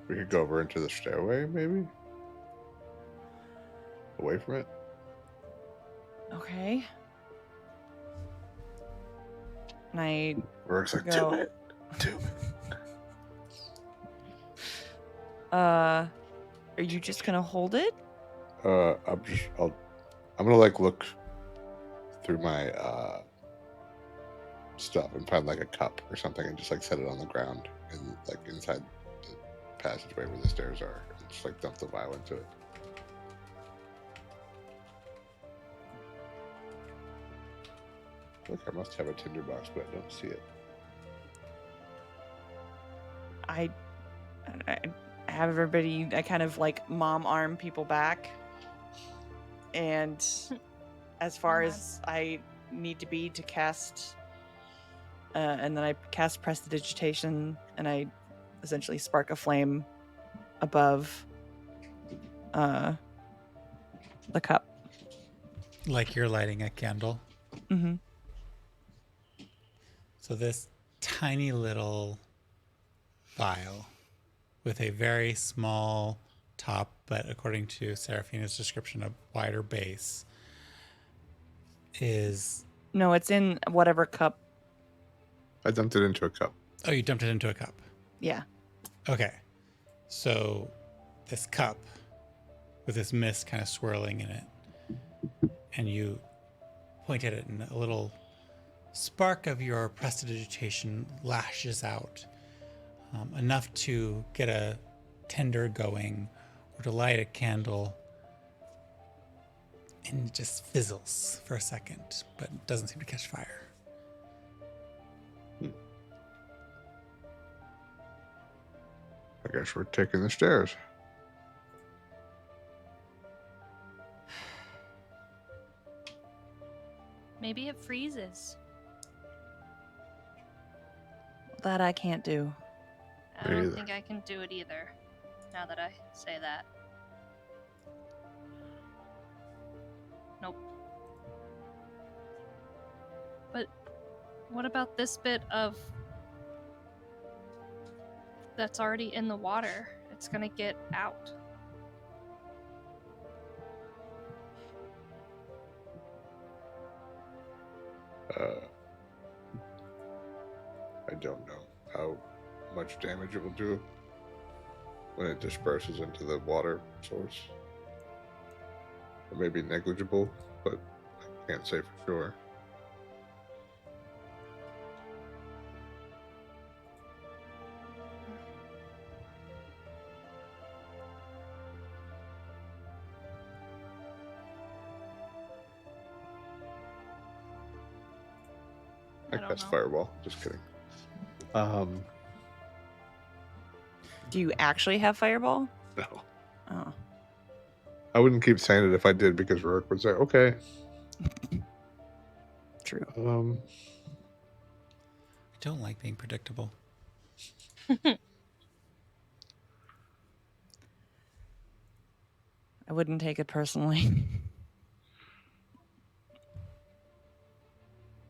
We could go over into the stairway, maybe? Away from it?
Okay. And I
Rourke's like,
Go.
do it.
are you just gonna hold it?
I'm gonna like look through my stuff and find like a cup or something and just like set it on the ground and like inside the passageway where the stairs are and just like dump the vial into it. Look, I must have a tinderbox, but I don't see it.
I have everybody. I kind of like mom arm people back, and as far as I need to be to cast, and then I cast prestidigitation, and I essentially spark a flame above the cup.
Like you're lighting a candle.
Mm-hmm.
So this tiny little vial with a very small top, but according to Seraphina's description, a wider base is...
No, it's in whatever cup.
I dumped it into a cup.
Oh, you dumped it into a cup.
Yeah.
Okay. So this cup with this mist kind of swirling in it, and you point at it, and a little spark of your prestidigitation lashes out, enough to get a tinder going or to light a candle, and it just fizzles for a second, but doesn't seem to catch fire.
I guess we're taking the stairs.
Maybe it freezes.
That I can't do.
I
Me
don't
either.
think I can do it either, now that I say that. Nope. But what about this bit of that's already in the water? It's gonna get out.
I don't know how much damage it will do when it disperses into the water source. It may be negligible, but I can't say for sure. I
don't
cast
know.
Fireball. Just kidding.
Do you actually have fireball?
No.
Oh.
I wouldn't keep saying it if I did, because Rourke would say, okay.
True.
I don't like being predictable.
I wouldn't take it personally.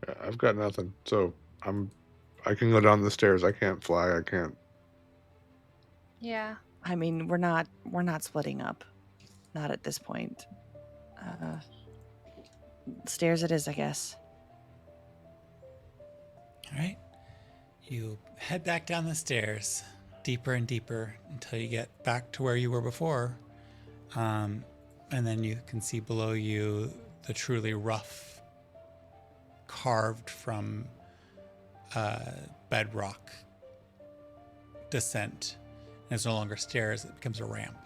Yeah, I've got nothing. So I can go down the stairs. I can't fly. I can't.
Yeah.
I mean, we're not splitting up. Not at this point. Stairs it is, I guess.
All right. You head back down the stairs, deeper and deeper, until you get back to where you were before. And then you can see below you the truly rough, carved from bedrock descent. And it's no longer stairs, it becomes a ramp.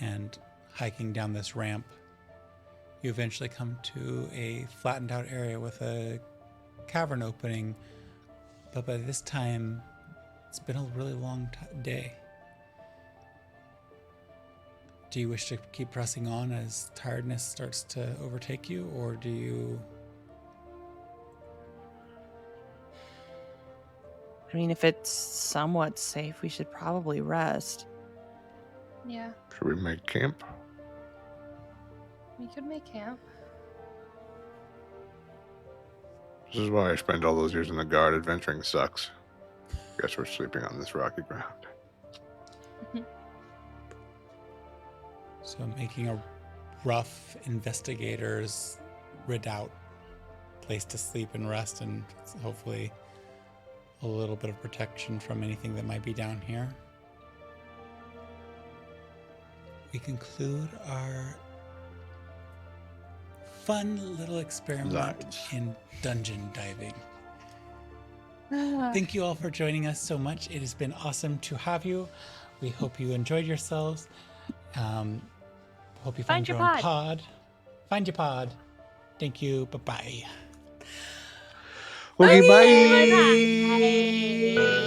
And hiking down this ramp, you eventually come to a flattened out area with a cavern opening. But by this time, it's been a really long day. Do you wish to keep pressing on as tiredness starts to overtake you, or do you...
I mean, if it's somewhat safe, we should probably rest.
Yeah.
Should we make camp?
We could make camp.
This is why I spent all those years in the guard. Adventuring sucks. Guess we're sleeping on this rocky ground.
So making a rough investigator's redoubt place to sleep and rest, and hopefully a little bit of protection from anything that might be down here. We conclude our fun little experiment
Nice.
in dungeon diving. Thank you all for joining us so much. It has been awesome to have you. We hope you enjoyed yourselves. Hope you find
Find your
your own
pod.
pod. Find your pod. Thank you. Bye-bye.
Okay,
Bye.
bye.